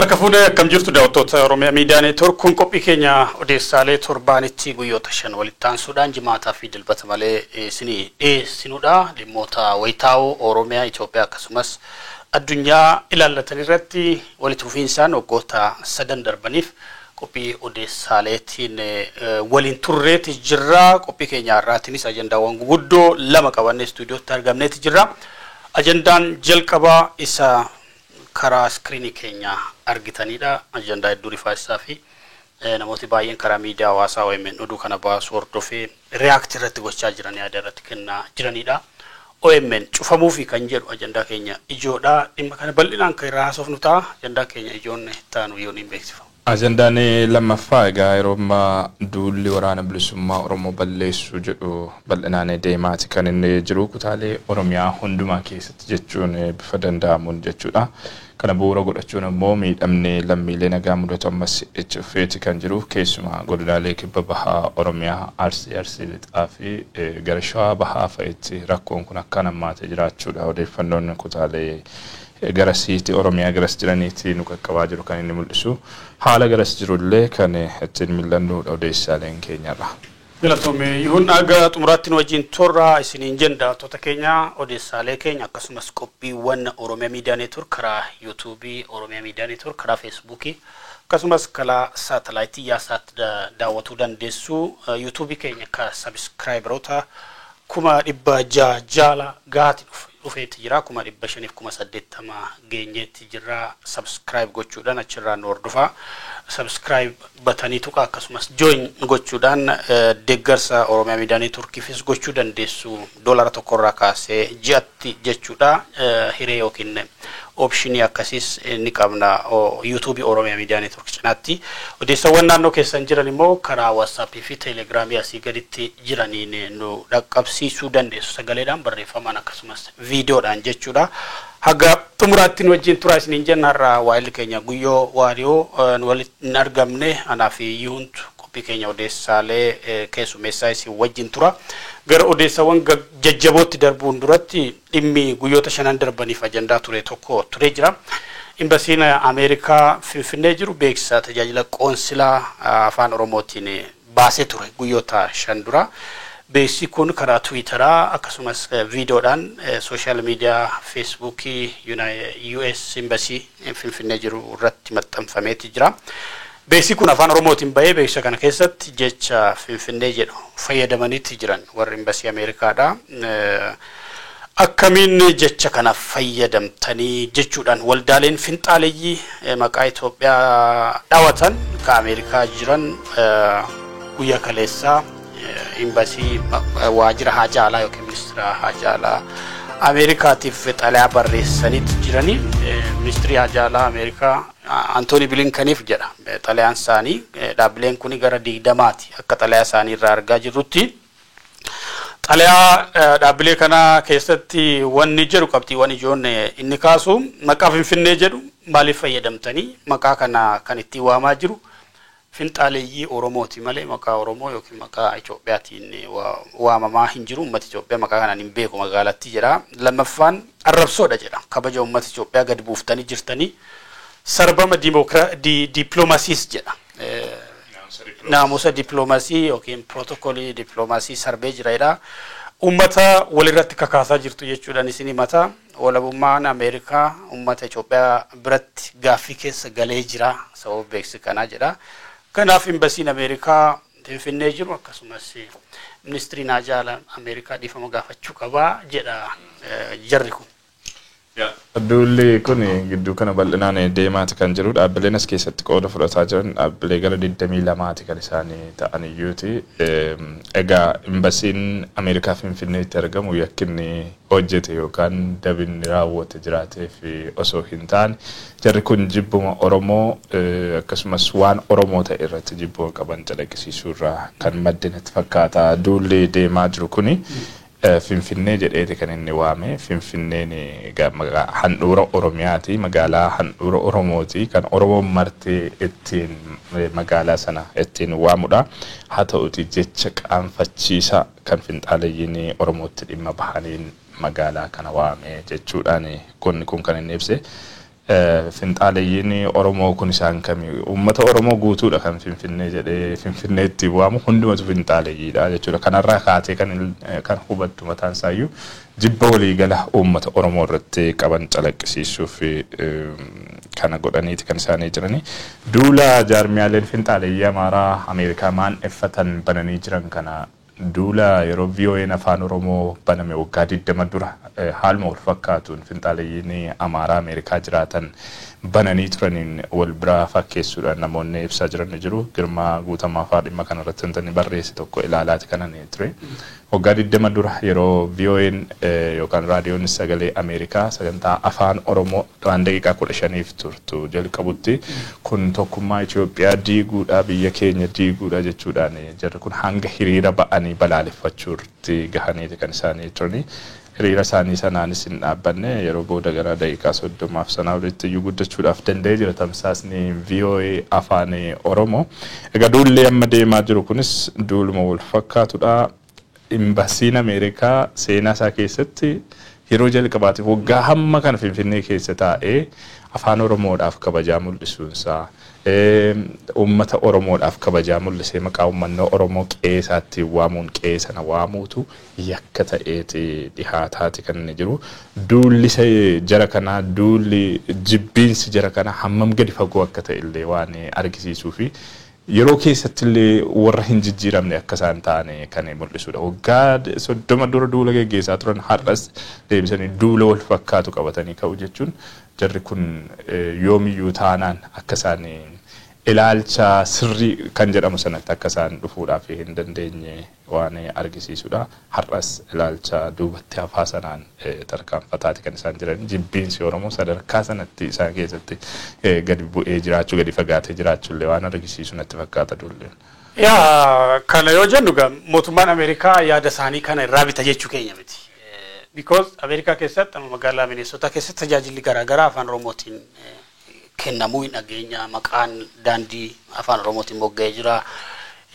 Harkafuudhee akkam jirtu daawwattoota Oromiyaa Miidiyaa Neetwoork kun qophii keenya odeessaalee torbaanitti guyyoota 5 walitti aansuudhaan jimaataa fi dilbata malee isinii dhiyeessinuudha. Dhimmoota wayitaawoo Oromiyaa, Itoophiyaa akkasumas addunyaa ilaallatan irratti walitti fufiinsaan waggoota 3 darbaniif qophii odeessaaleetiin waliin turreeti jirra. Qophii keenya har'aatiinis ajandaawwan guguddoo 2 qabannee istuudiyootti argamneeti jirra. Ajandaan jalqabaa isa karaa skrinii keenya argitanidha. Ajandaa hedduu rifaasaa fi namooti baay'een karaa miidiyaa hawaasaa OMN oduu kana baasu hordofee reaaktii irratti gochaa jiran yaada irratti kennaa jiranidha. OMN cufamuu fi kan jedhu ajandaa keenya ijoodha. Dhimma kana bal'inaan kan irraa haasofnu ta'a. Ajandaa keenya ijoon taanu yoo niin beeksifamu. Ajandaan lammaffaa egaa yeroo ammaa duulli waraana bilisummaa Oromoo balleessuu jedhu bal'inaan deemaati kan inni jiru kutaalee Oromiyaa hundumaa keessatti jechuun bifa danda'amuun jechuudha. Kana bu'uura godhachuun immoo miidhamni lammiilee nagaa mudatu ammas itti fufeeti kan jiru keessumaa godinaalee kibba bahaa Oromiyaa Arsii lixaa fi gara Shawaa bahaa fa'itti rakkoon kun akka nammaatee jiraachuudha. Odeeffannoon kutaalee garasiiti Oromiyaa garas jiraniiti nu qaqqabaa jiru kan inni mul'isu. Haala garas jirullee kan ittiin mil'annuudha odeessaaleen keenyarra. Galatoomee yuhun aga xumuraatti nu wajjin torra isiniin jenna toota keenya odeessaalee keenya akkasumas qophiiwwan Oromiyaa Miidiyaa Neetwoork karaa YouTube Oromiyaa Miidiyaa Neetwoork karaa Facebook akkasumas karaa saatalaayitii yaasaatti daawwatuu dandeessu. YouTube keenya ka subscriberota 600 jaala gaati dhufeeti jira 580 geenyeetti jira. Subscribe gochuudhaan achirraan nu hordofaa. Subscribe batanii tuqa akkasumas join gochuudhaan deeggarsa Oromiyaa Miidiyaa Neetwoorkiifis gochuu dandeessu. $1 irraa kaasee ji'atti jechuudha. Hiree yookiin optionii akkasiis ni qabna YouTube Oromiyaa Miidiyaa Neetwoork cinaatti. Odeessawwan naannoo keessan jiran immoo karaa WhatsApp fi Telegram asii gaditti jiraniin nu dhaqqabsiisuu dandeessu. Sagaleedhaan barreeffamaan akkasumas viidiyoodhaan jechuudha. Haga xumuraatti nu wajjin turaa isiniin jenna irraa waa'illi keenya guyyoo waariyoo walitti hin argamne anaa fi yuuntu qophii keenya odeessaalee keessummeessaa isin wajjin tura. Gara odeessawwan jajjabootti darbuun duratti dhimmi guyyoota 5 darbaniif ajandaa ture tokko ture jira. Imbasiin Ameerikaa Finfinnee jiru beeksisa tajaajila qoonsilaa afaan Oromootiin baasee ture guyyoota 5 dura. Beeksisi kun karaa Twitteraa akkasumas viidiyoodhaan social media Facebook US Embassy Finfinnee jiru irratti maxxanfameeti jira. Beeksisi kun afaan Oromootiin bahee beeksisa kana keessatti jecha Finfinnee jedhu fayyadamaniiti jiran warri Embassy Ameerikaadha. Akkamiin jecha kana fayyadamtanii jechuudhaan waldaaleen finxaaleeyyii maqaa Itoophiyaa dhaawatan ka Ameerikaa jiran guyyaa kaleessaa Embassy waajjira haajaalaa yookiin ministeera haajaalaa Ameerikaatiif xalayaa barreessaniiti jiranii. Ministeerri haajaalaa Ameerikaa Anthony Blinkeniif jedha xalayaan isaanii. Dhaabbileen kun gara 20ti akka xalayaa isaanii irraa argaa jirrutti. Xalayaa dhaabbilee kana keessatti wanni jedhu qabxiiwwan ijoon inni kaasu maqaa Finfinnee jedhu maaliif fayyadamtanii maqaa kana kan itti waamaa jiru finxaaleeyyii Oromooti malee maqaa Oromoo yookiin maqaa Itoophiyaatiin waamamaa hin jiru. Uummata Itoophiyaa maqaa kanaan hin beeku magaalatti jedha. Lammaffaan arrabsoodha jedha. Kabaja uummata Itoophiyaa gad buuftanii jirtanii sarbama diiploomasiis jedha. Naamusa diiploomasi yookiin protokoli diiploomasi sarbee jiraadha. Uummata walirratti kakaasaa jirtu jechuudhaan isin himata. Walabummaan Ameerikaa uummata Itoophiyaa biratti gaaffii keessa galee jira sababa beeksisa kanaa jedha. Kanaaf Embasiin Ameerikaa Finfinnee jiru akkasumas ministeeriin haajaalaa Ameerikaa dhiifama gaafachuu qabaa jedha jarri kun. Duulli kun gidduu kana bal'inaan deemaati kan jiru. Dhaabbileen as keessatti qooda fudhataa jiran dhaabbilee gara 22ti kan isaanii ta'an iyyuuti. Egaa Embasiin Ameerikaa Finfinneetti argamu yakkinni hojjete yookaan dabinni raawwate jiraatee fi osoo hin taane jarri kun jibbuma Oromoo akkasumas waan Oromoo ta'e irratti jibbuma qaban calaqqisiisuu irraa kan maddenetti fakkaata. Duulli deemaa jiru kuni Finfinnee jedheeti kan inni waame. Finfinneen handhuura Oromiyaati, magaalaa handhuura Oromooti kan Oromoon martee ittiin magaalaa sana ittiin waamudha. Haa ta'uti jecha qaanfachiisa kan finxaaleeyyiin Oromootti dhimma bahaniin magaalaa kana waame jechuudhaan kun kan inni ibse. finxaaleeyyiin Oromoo kun isaan kamii uummata Oromoo guutuudha kan Finfinnee jedhee Finfinneetti waamu hundumatu finxaaleeyyiidha jechuudha. Kanarraa kaatee kan hubattu mataan isaayyuu jibba waliigala uummata Oromoo irratti qaban calaqqisiisuuf kana godhaniiti kan isaanii jiranii. Duula jaarmiyaaleen finxaaleeyyii Amaaraa Ameerikaa maandheeffatan bananii jiran kana duula yeroo VOA afaan Oromoo baname waggaa 20 dura haaluma wal fakkaatuun finxaaleeyyiin Amaaraa Ameerikaa jiraatan bananii turaniin wal biraa fakkeessuudhaan namoonni ibsaa jiran ni jiru. Girmaa Guutamaa fa'aa dhimma kanarratti wantoonni barreesse tokko ilaalaati kanan ture. Waggaa 20 dura yeroo VOA yookaan raadiyoon sagalee Ameerikaa sagantaa afaan Oromoo waan daqiiqaa 15f turtu jalqabutti kun tokkummaa Itoophiyaa diiguudha biyya keenya diiguudha jechuudhaan jarri kun hanga hiriira ba'anii balaaleffachuutti gahaniiti kan isaanii turani. Hiriira isaanii sanaanis hin dhaabbanne yeroo booda gara daqiiqaa 30f sanaa olitti iyyuu guddachuudhaaf danda'ee jira tamsaasni VOA afaan Oromoo. Egaa duulli amma deemaa jiru kunis duuluma wal fakkaatudha. Imbasiin Ameerikaa seenaa isaa keessatti yeroo jalqabaatiif waggaa hamma kana Finfinnee keessa taa'ee afaan Oromoodhaaf kabajaa mul'isuunsaa uummata Oromoodhaaf kabajaa mul'isee maqaa uummanni Oromoo qeesaatti waamuun qeesana waamuutu yakka ta'eeti dhihaataati kan inni jiru. Duulli jara kanaa duulli jibbiinsi jara kanaa hammam gadi fagoo akka ta'e illee waan argisiisuu fi yeroo keessatti illee warra hin jijjiiramne akka isaan ta'an kan mul'isudha. Waggaa 30 dura duula geggeessaa turan har'as deebisanii duula wal fakkaatu qabatanii ka'u jechuun jarri kun yoomiyyuu taanaan akka isaan ilaalcha sirrii kan jedhamu sanatti akka isaan dhufuudhaaf hin dandeenye waan argisiisudha. Har'as ilaalcha duubatti hafaa sanaan tarkaanfataati kan isaan jiran. Jibbiinsi Oromoo sadarkaa sanatti isaan keessatti gadi bu'ee jiraachuu gadi fagaatee jiraachuu illee waan argisiisu natti fakkaata duulleen. Yaa kana yoo jennu mootummaan Ameerikaa yaada isaanii kana irraa bita jechuu keenya miti. Because Ameerikaa keessatti magaalaa Minnesota keessatti tajaajilli garaagaraa afaan Oromootiin kennamuu hin dhageenya maqaan daandii afaan Oromootiin mogga'ee jira.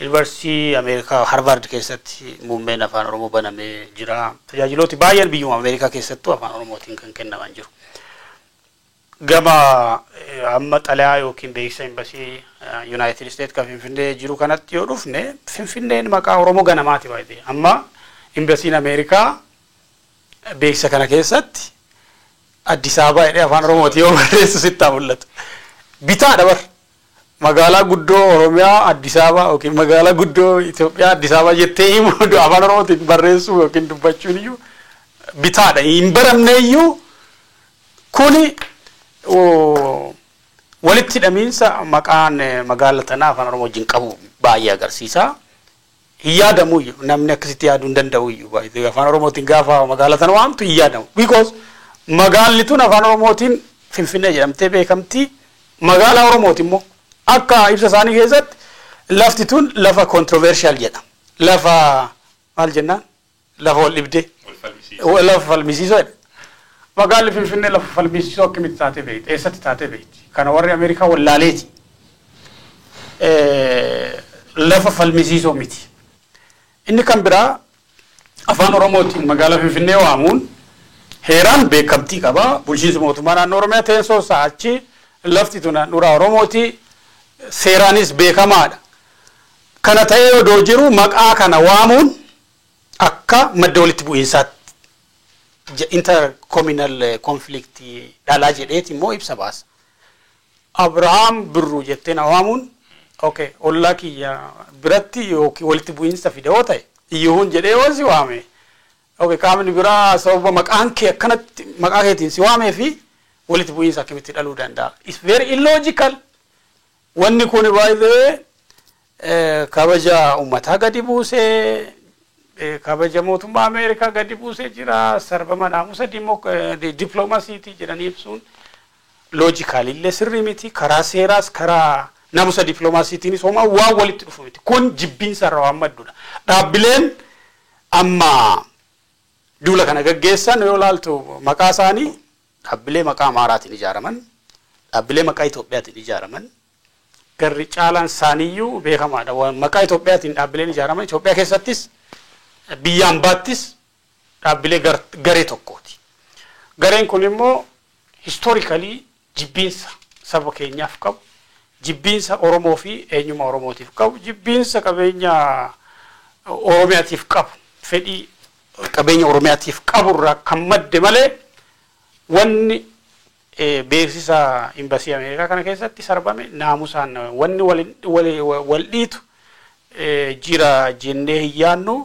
University Ameerikaa Harvard keessatti muummeen afaan Oromoo banamee jira. Tajaajilooti baay'een biyyuma Ameerikaa keessattuu afaan Oromootiin kan kennaman jiru. Gama amma xalayaa yookiin beeksisa imbasii United States kan Finfinnee jiru kanatti yoo dhufne Finfinneen maqaa Oromoo ganamaati baay'ee. Amma imbasiin Ameerikaa beeksisa kana keessatti Addis Ababa jedhee afaan Oromootiin yoo barreessu sitti mul'atu. Bitaadha bar. Magaalaa guddoo Oromiyaa Addis Ababa yookiin magaalaa guddoo Itoophiyaa Addis Ababa jettee himu afaan Oromootiin barreessuu yookiin dubbachuun iyyuu bitaadha. Hin baramne iyyuu kuni walitti hidhamiinsa maqaan magaalaa tanaa afaan Oromoo wajjin qabu baay'ee agarsiisa. Hin yaadamu iyyuu namni akkasitti yaaduu hin danda'u iyyuu baay'ee afaan Oromootiin gaafa magaalaa tana waamtu hin yaadamu. Because magaalli tun afaan Oromootiin Finfinnee jedhamtee beekamti. Magaalaa Oromootiin immoo akka ibsa isaanii keessatti lafti tun lafa controversial jedhama. Lafa maal jennaan? Lafa wal dhibdee. Lafa falmisiisoo jedhama. Magaalli Finfinnee lafa falmisiisoo akkamitti taatee beekti? Eessatti taatee beekti? Kana warri Ameerikaa wallaaleeti. Lafa falmisiisoo miti. Inni kan biraa afaan Oromootiin magaalaa Finfinnee waamuun heeraan beekamtii qaba. Bulchiinsa mootummaa naannoo Oromiyaa teessoo isaa achi lafti tun handhuraa Oromooti seeraanis beekamaadha. Kana ta'ee odoo jiru maqaa kana waamuun akka madda walitti bu'iinsaatti intercommunal conflict dhalaa jedheeti immoo ibsa baasa. Abrahaam Birruu jettee na waamuun okay ollaa kiyya biratti yookiin walitti bu'iinsa fide yoo ta'e iyyuun jedhee yoo si waame okay qaamni biraa sababa maqaan kee akkanatti maqaa keetiin si waamee fi walitti bu'iinsa akkamitti dhaluu danda'a. It's very illogical. Wanni kun baay'ee kabaja uummataa gadi buusee kabaja mootummaa Ameerikaa gadi buusee jira. Sarbama naamusa diploomasiitii jedhanii ibsuun loojikaal illee sirrii miti. Karaa seeraas karaa naamusa diploomasiitiinis homaa waan walitti dhufu miti. Kun jibbiinsa irraa waan madduudha. Dhaabbileen amma duula kana gaggeessan yoo ilaaltu maqaa isaanii dhaabbilee maqaa Amaaraatiin ijaaraman, dhaabbilee maqaa Itoophiyaatiin ijaaraman, garri caalaan isaaniiyyuu beekamaadha. Maqaa Itoophiyaatiin dhaabbileen ijaaraman Itoophiyaa keessattis biyya ambaattis dhaabbilee garee tokkooti. Gareen kun immoo historically jibbiinsa saba keenyaaf qabu, jibbiinsa Oromoo fi eenyuma Oromootiif qabu, jibbiinsa qabeenya Oromiyaatiif qabu, fedhii qabeenya Oromiyaatiif qaburraa kan madde malee wanni beeksisa Imbasii Ameerikaa kana keessatti sarbame naamusaan wanni wal dhiitu jira jennee hin yaannu.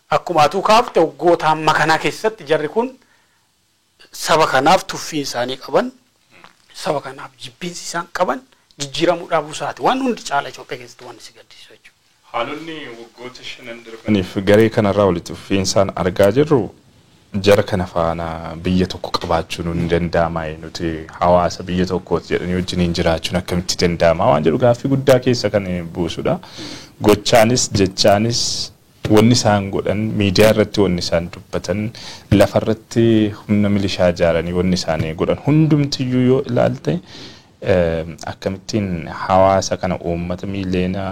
Akkuma atuu kaafte waggoota amma kana keessatti jarri kun saba kanaaf tuffii isaanii qaban, saba kanaaf jibbiinsi isaan qaban jijjiiramuu dhabuu isaati. Waan hundi caala Itoophiyaa keessatti waan si gaddisiisu jechuudha. Haalonni waggoota 5 darbaniif garee kanarraa walitti fufiinsaan argaa jirru jara kana faana biyya tokko qabaachuun hin danda'ama. Nuti hawaasa biyya tokkooti jedhanii wajjin jiraachuun akkamitti danda'ama waan jedhu gaaffii guddaa keessa kan buusudha. Gochaanis jechaanis wanni isaan godhan miidiyaa irratti wanni isaan dubbatan lafa irratti humna milishaa ijaaranii wanni isaan godhan hundumtiyyuu yoo ilaalte akkamittiin hawaasa kana uummata miiliyoona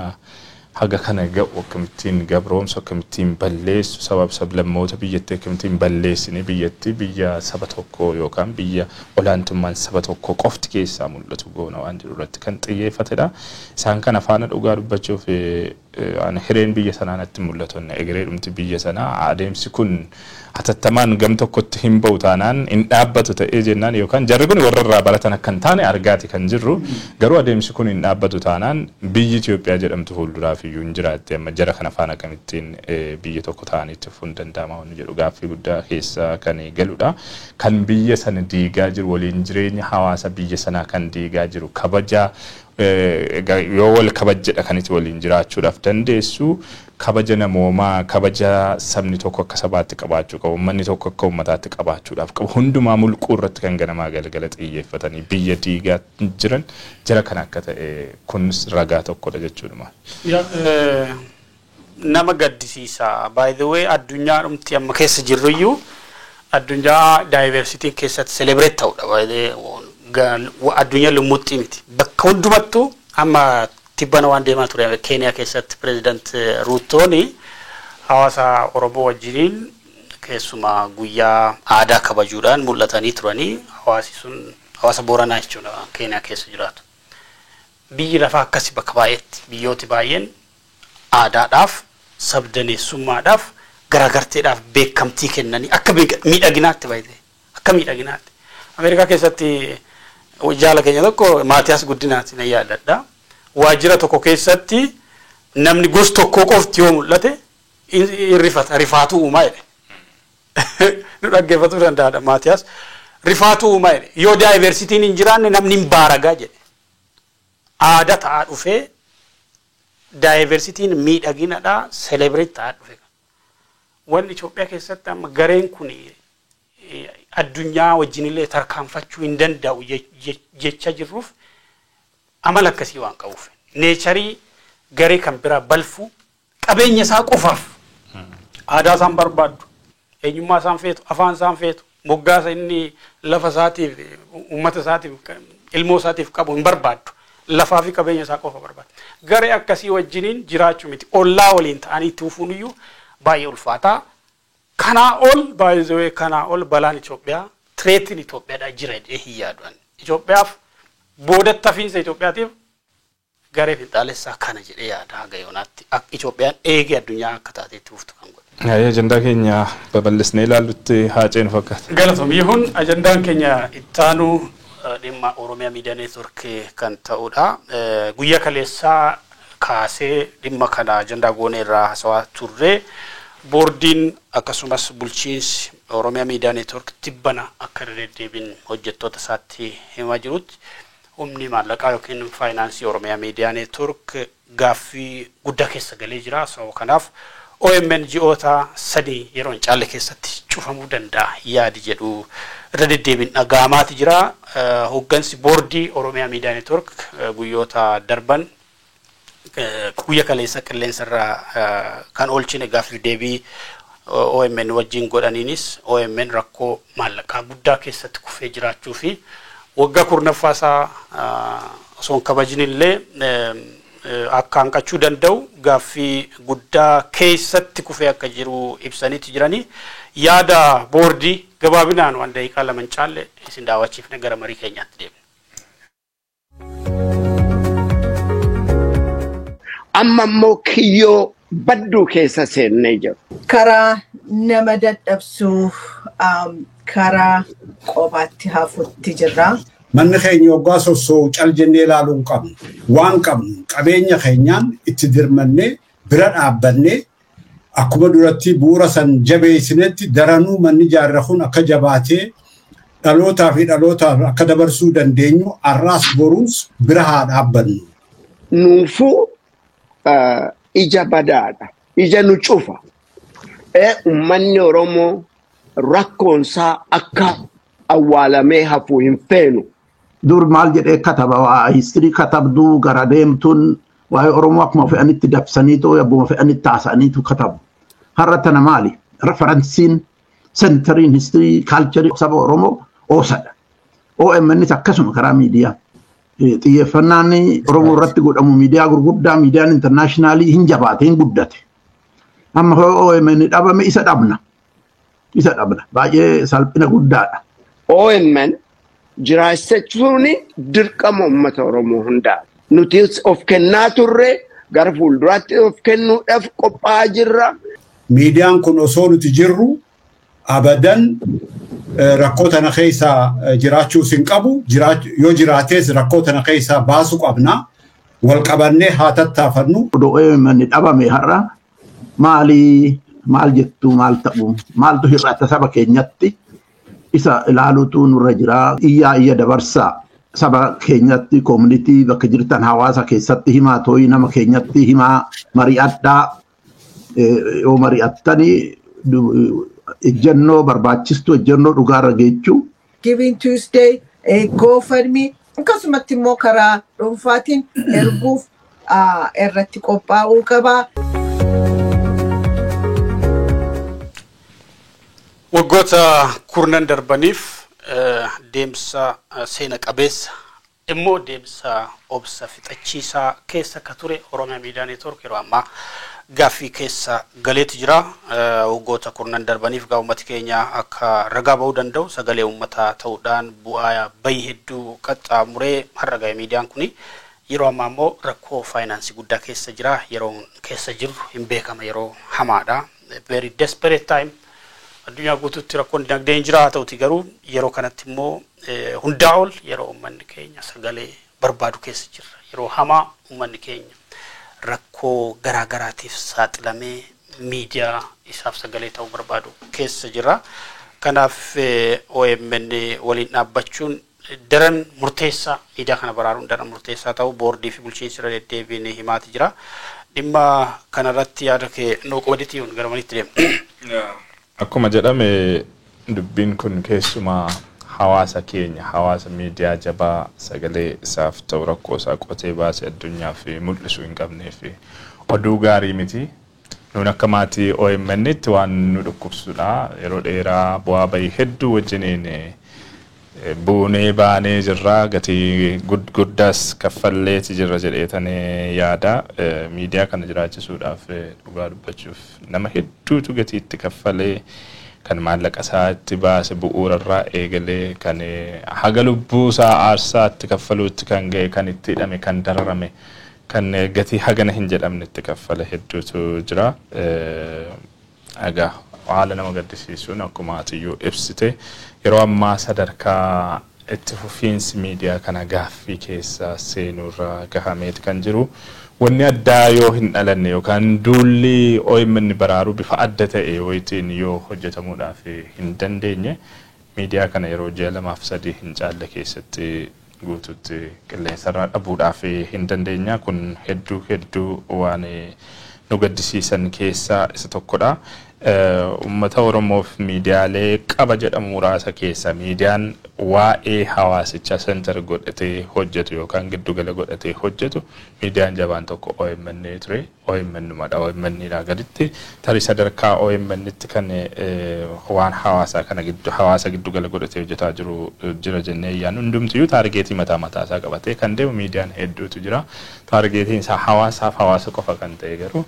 haga kana ga'u akkamittiin gabroomsu akkamittiin balleessu sablammoota biyyatti akkamittiin balleessine biyyatti biyya saba tokko yookaan biyya olaantummaan saba tokko qofti keessaa mul'atu goona waan jiru irratti kan xiyyeeffatedha. Isaan kana faana dhugaa dubbachuuf hireen biyya sanaatti mul'atu egeree dhumti biyya sanaa adeemsi kun hatattamaan gam tokkotti hin ba'u taanaan hin dhaabbatu ta'ee jennaan yookaan jarri kun warra baratan akka hin taane argaati kan jirru garuu adeemsi kun hin dhaabbatu taanaan biyyi Itoophiyaa jedhamtu fuulduraaf iyyuu hin jiraatte amma jara kana faana kamittiin biyya tokko ta'anitti fuun danda'ama waan jedhu gaaffii guddaa keessa kan galudha. Kan biyya sana diigaa jiru waliin jireenya hawaasa biyya sanaa kan diigaa jiru kabaja yoo wal kabajjedha kan itti waliin jiraachuudhaaf dandeessu kabaja namoomaa kabaja sabni tokko akka sabaatti qabaachuu qabu uummanni tokko akka uummataatti qabaachuudhaaf qabu hundumaa mulquu irratti kan ganamaa galgala xiyyeeffatanii biyya diigaa jiran jara kan akka ta'e kunis ragaa tokkodha jechuudha. Nama gaddisiisa. By the way addunyaa dhumti amma keessa jirruyyuu addunyaa diversity keessatti celebrate ta'udha. By the addunyaa lummuutti miti. Bakka hundumattuu amma tibbana waan deemaa ture Kenya keessatti President Ruutooni hawaasa Oromoo wajjiniin keessumaa guyyaa aadaa kabajuudhaan mul'atanii turanii hawaasi sun hawaasa Booranaa jechuudha Kenya keessa jiraatu. Biyyi lafaa akkasi bakka baay'eetti biyyooti baay'een aadaadhaaf sabdaneessummaadhaaf garagarteedhaaf beekamtii kennanii akka miidhaginaatti baay'ee akka miidhaginaatti. Ameerikaa keessatti jaala keenya tokko Maatiyaas Guddinaati na yaadadha. Waajjira tokko keessatti namni gos tokko qofti yoo mul'ate rifaatu uumaa jedhe. Nu dhaggeeffachuu danda'a Maatiyaas. Rifaatu uumaa jedhe. Yoo diversitiin hin jiraanne namni hin baaragaa jedhe. Aadaa ta'aa dhufee diversitiin miidhaginadhaa celebrate ta'aa dhufe. Wanni Itoophiyaa keessatti amma gareen kun addunyaa wajjinillee tarkaanfachuu hin danda'u jecha jirruuf amala akkasii waan qabuuf neecharii garee kan biraa balfu qabeenya isaa qofaaf aadaa isaan barbaaddu eenyummaa isaan feetu afaan isaan feetu moggaasa inni lafa isaatiif uummata isaatiif ilmoo isaatiif qabu hin barbaaddu lafaa fi qabeenya isaa qofa barbaaddu garee akkasii wajjiniin jiraachuu miti ollaa waliin ta'anii tuufuun iyyuu baay'ee ulfaataa kana ol baay'ee kana ol balaan Itoophiyaa treetiin Itoophiyaadhaa jira jedhee hin yaaduun Itoophiyaaf boodatta fiinsa Itoophiyaatiif garee finxaalessaa kana jedhee yaada haga yoonaatti Itoophiyaan eegee addunyaa akka taateetti uftu kan godhe. Ajandaa keenya babal'isnee ilaallutti haaceen fakkaata. Galatoomiyuun ajandaan keenya ittaanuu dhimma Oromiyaa Miidiyaa Neetworkii kan ta'udha. Guyyaa kaleessaa kaasee dhimma kana ajandaa goonee irraa haasawaa turre boordiin akkasumas bulchiinsi Oromiyaa Miidiyaa Neetwork tibbana akka deddeebiin hojjettoota isaatti himaa jirutti humni maallaqaa yookiin faayinaansii Oromiyaa Miidiyaa Neetwork gaaffii guddaa keessa galee jira. Sababa kanaaf OMN ji'oota 3 yeroo hin caalle keessatti cufamuu danda'a yaadi jedhu irra deddeebiin dhaga'amaati jira. Hooggansi boordii Oromiyaa Miidiyaa Neetwork guyyoota darban guyya kaleessa qilleensarraa kan oolchine gaaffii deebii OMN wajjin godhaniinis OMN rakkoo maallaqaa guddaa keessatti kufee jiraachuu fi waggaa kurnaffaasaa osoo hin kabajinillee akka hanqachuu danda'u gaaffii guddaa keessatti kufee akka jiru ibsaniiti jiranii yaada boordii gabaabinaan waan daqiiqaa lama hin caalle isin daawwachiifne gara marii keenyaatti deemne. amma mokiyyo baddu keessa seennee jiru. Karaa nama dadhabsuu karaa qobaatti hafuutti jirra. Manni keenya waggaa sossoo cal jennee ilaaluu qabnu. Waan qabnu qabeenya keenyaan itti dirmannee bira dhaabbannee akkuma duratti bu'uura san jabeessinetti daranuu manni ijaarre kun akka jabaatee dhalootaa fi dhalootaaf akka dabarsuu dandeenyu arraas boruus bira haa dhaabbannu. Nuufuu ija badaadha. Ija nu cufa. Uummanni Oromoo rakkoonsaa akka awwaalamee hafuu hin feenu. Dur maal jedhee kataba waa histirii katabduu gara deemtuun waa'ee Oromoo akkuma fe'anitti dabsaniitoo yabbuma fe'anitti haasa'aniitu katabu. Har'a tana maali? Referansiin sentariin histirii kaalcharii saba Oromoo oosadha. OMNs akkasuma karaa miidiyaa. Xiyyeeffannaan Oromoo irratti godhamu miidiyaa gurguddaa miidiyaan intarnaashinaali hin jabaate hin guddate. Amma OMN dhabame isa dhabna. Isa dhabna. Baay'ee salphina guddaadha. OMN jiraachuun dirqama uummata Oromoo hundaa. Nuti of kennaa turre gara fuulduraatti of kennuudhaaf qophaa'aa jirra. Miidiyaan kun osoo nuti jirru abadan rakkoo tana keessa jiraachuus hin qabu. Yoo jiraates rakkoo tana keessa baasuu qabna. Wal qabannee haa tattaafannu. OMN dhabame har'a maal jettu maal ta'u maaltu hir'ata saba keenyatti isa ilaaluutu nurra jira. Iyya dabarsaa saba keenyatti community bakka jirtan hawaasa keessatti himaa tooyi nama keenyatti himaa mari'adhaa yoo mari'attanii ejjennoo barbaachistu ejjennoo dhugaarra geechuu. Giving Tuesday GoFundMe akkasumatti immoo karaa dhuunfaatiin erguuf irratti qophaa'uu qaba. Waggoota kurnan darbaniif deemsa seena qabeessa immoo deemsa obsa fixachiisaa keessa ka ture Oromiyaa Miidiyaa Neetwoork yeroo ammaa gaaffii keessa galeetu jira. Waggoota kurnan darbaniif uummati keenya akka ragaa ba'uu danda'u sagalee uummataa ta'uudhaan bu'aa bayii hedduu qaxxaamuree har'a ga'e miidiyaan kuni yeroo ammaa immoo rakkoo faayinaansii guddaa keessa jira. Yeroo keessa jiru hin beekama yeroo hamaadha. Very desperate time. Addunyaa guutuutti rakkoon dinagdee jira ta'uti garuu yeroo kanatti immoo hundaa ol yeroo uummanni keenya sagalee barbaadu keessa jira. Yeroo hamaa uummanni keenya rakkoo garaagaraatiif saaxilamee miidiyaa isaaf sagalee ta'uu barbaadu keessa jira. Kanaaf OMN waliin dhaabbachuun daran murteessaa miidiyaa kana baraaruun daran murteessaa ta'uu boordii fi bulchiinsi irra deddeebiin himaati jira. Dhimma kanarratti yaada kee nuu qooditiiwwan gara manitti deema. Akkuma jedhame dubbiin kun keessumaa hawaasa keenya hawaasa miidiyaa jabaa sagalee isaaf ta'u rakkoo isaa qotee baasee addunyaaf mul'isuu hin qabneef oduu gaarii miti. Nuun akka maatii OMN'tti waan nu dhukkubsudha. Yeroo dheeraa bu'aa bayii hedduu wajjiniin buunee baanee jirra. Gatii guddaas kaffalleeti jirra jedheetanii yaada. Miidiyaa kana jiraachisuudhaaf dhugaa dubbachuuf nama hedduutu gatiitti kaffalee kan maallaqa isaa itti baase bu'uurarraa eegalee kan haga lubbuu isaa aarsaatti kaffaluutti kan ga'e kan itti hidhame kan dararame kan gatii hagana hin jedhamne itti kaffale hedduutu jira. Egaa haala nama gaddisiisuun akkuma atiyyuu ibsite yeroo ammaa sadarkaa itti fufiinsi miidiyaa kana gaaffii keessa seenuurra gahameeti kan jiru. Wanni addaa yoo hin dhalanne yookaan duulli OMN baraaruu bifa adda ta'e wayitiin yoo hojjetamuudhaaf hin dandeenye miidiyaa kana yeroo ji'a 2-3 hin caalle keessatti guutuutti qilleensarraa dhabuudhaaf hin dandeenya. Kun hedduu waan nu gaddisiisan keessaa isa tokkodha. Uummata Oromoof miidiyaalee qaba jedhamu muraasa keessa miidiyaan waa'ee hawaasichaa seentar godhatee hojjetu yookaan giddugala godhatee hojjetu miidiyaan jabaan tokko OMN ture. OMN madha OMN'dha gaditti tarii sadarkaa OMN'tti kan waan hawaasaa kana hawaasa giddugala godhatee hojjetaa jira jennee yaannu hundumtiyyuu taargeetii mataa isaa qabatee kan deemu miidiyaan hedduutu jira. Taargeetiin isaa hawaasaaf hawaasa qofa kan ta'e garuu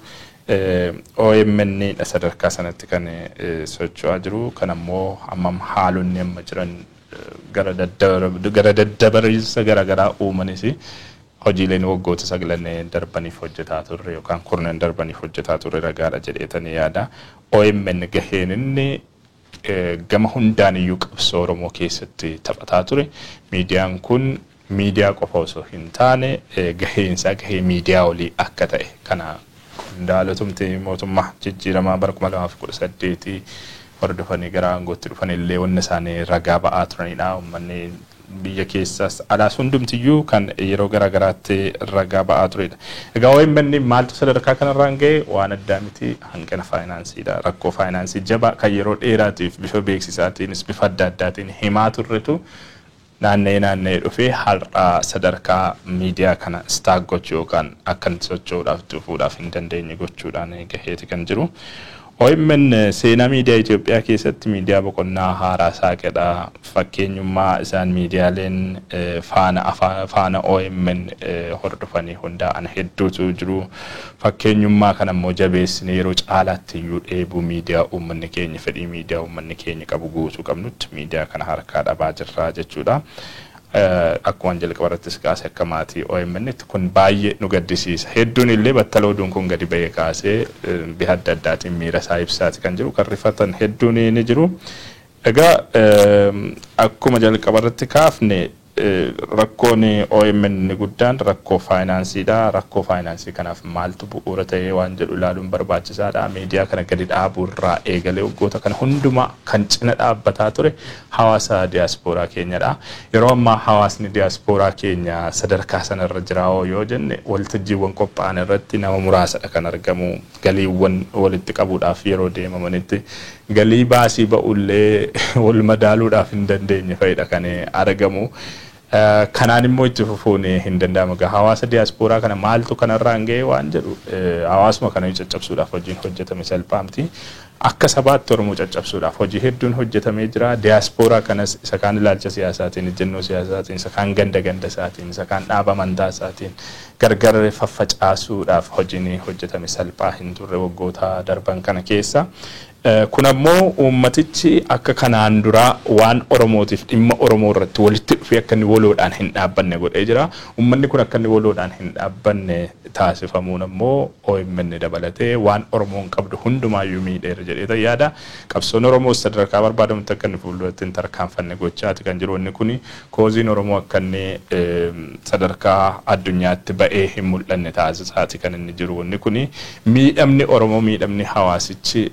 OMN sadarkaa sanatti kan socho'aa jiru. Kan ammoo ammam haalonni amma jiran gara daddabarsa garaagaraa uumanis hojiileen waggoota saglannee darbaniif hojjetaa turre yookaan kurnan darbaniif hojjetaa turre ragaadha jedheetanii yaada. OMN gaheen inni gama hundaan iyyuu qabsoo Oromoo keessatti taphataa ture. Miidiyaan kun miidiyaa qofa osoo hin taane gaheensaa gahee miidiyaa olii akka ta'e kana qondaalotumti mootummaa jijjiiramaa bara 2018 hordofanii gara aangootti dhufan illee wanna isaanii ragaa ba'aa turanidha. Uummanni biyya keessas alaas hundumtiyyuu kan yeroo garaagaraatti ragaa ba'aa turedha. Egaa OMN maaltu sadarkaa kanarraan ga'e waan addaa miti hanqina faayinaansiidha. Rakkoo faayinaansii jabaa kan yeroo dheeraatiif bifa beeksisaatiinis bifa adda addaatiin himaa turretu naannee dhufee har'a sadarkaa miidiyaa kana istaag gochuu yookaan akkanatti socho'uudhaaf dhufuudhaaf hin dandeenye gochuudhaan gaheeti kan jiru. OMN seenaa miidiyaa Itoophiyaa keessatti miidiyaa boqonnaa haaraa saaqedha. Fakkeenyummaa isaan miidiyaaleen faana OMN hordofanii hundaa'an hedduutu jiru. Fakkeenyummaa kana immoo jabeessine yeroo caalaatti iyyuu dheebuu miidiyaa uummanni keenya fedhii miidiyaa uummanni keenya qabu guutuu qabnutti miidiyaa kana harkaa dhabaa jirra jechuudha. Akkuma jalqabarrattis kaase akka maatii OMN kun baay'ee nu gaddisiisa. Hedduun illee battaloo oduun kun gadi ba'ee kaasee bifa adda addaatiin miira isaa ibsaati kan jiru kan rifatan hedduun ni jiru. Egaa akkuma jalqabarratti kaafne rakkoon OMN guddaan rakkoo faayinaansiidha. Rakkoo faayinaansii kanaaf maaltu bu'uura ta'ee waan jedhu ilaaluun barbaachisaadha. Miidiyaa kana gadi dhaabuu irraa eegalee waggoota kana hundumaa kan cina dhaabbataa ture hawaasa diyaaspooraa keenyadha. Yeroo ammaa hawaasni diyaaspooraa keenya sadarkaa sanarra jira yoo jenne waltajjiiwwan qophaa'an irratti nama muraasadha kan argamu. Galiiwwan walitti qabuudhaaf yeroo deemamanitti galii baasii ba'ullee wal madaaluudhaaf hin dandeenye fa'idha kan argamu. Kanaan immoo itti fufuun hin danda'amu. Hawaasa diyaaspooraa kana maaltu kanarraan ga'e waan jedhu hawaasuma kana caccabsuudhaaf hojiin hojjetame salphaa miti. Akka sabaatti Oromoo caccabsuudhaaf hojii hedduun hojjetamee jira. Diyaaspooraa kanas isa kaan ilaalcha siyaasaatiin, ejjennoo siyaasaatiin, isa kaan ganda isaatiin, isa kaan dhaaba amantaa isaatiin gargar faffacaasuudhaaf hojiin hojjetame salphaa hin turre waggoota darban kana keessa. Kun ammoo uummatichi akka kanaan dura waan Oromootiif dhimma Oromoo irratti walitti dhufee akka inni waloodhaan hin dhaabbanne godhee jira. Uummanni kun akka inni waloodhaan hin dhaabbanne taasifamuun ammoo OMN dabalatee waan Oromoon qabdu hundumaayyuu miidheera jedhee yaada. Qabsoon Oromoo sadarkaa barbaadamutti akka inni fuulduratti hin tarkaanfanne gochaati kan jiru. Inni kun kooziin Oromoo akka inni sadarkaa addunyaatti ba'ee hin mul'anne taasisaati kan inni jiru. Inni kun miidhamni Oromoo miidhamni hawaasichi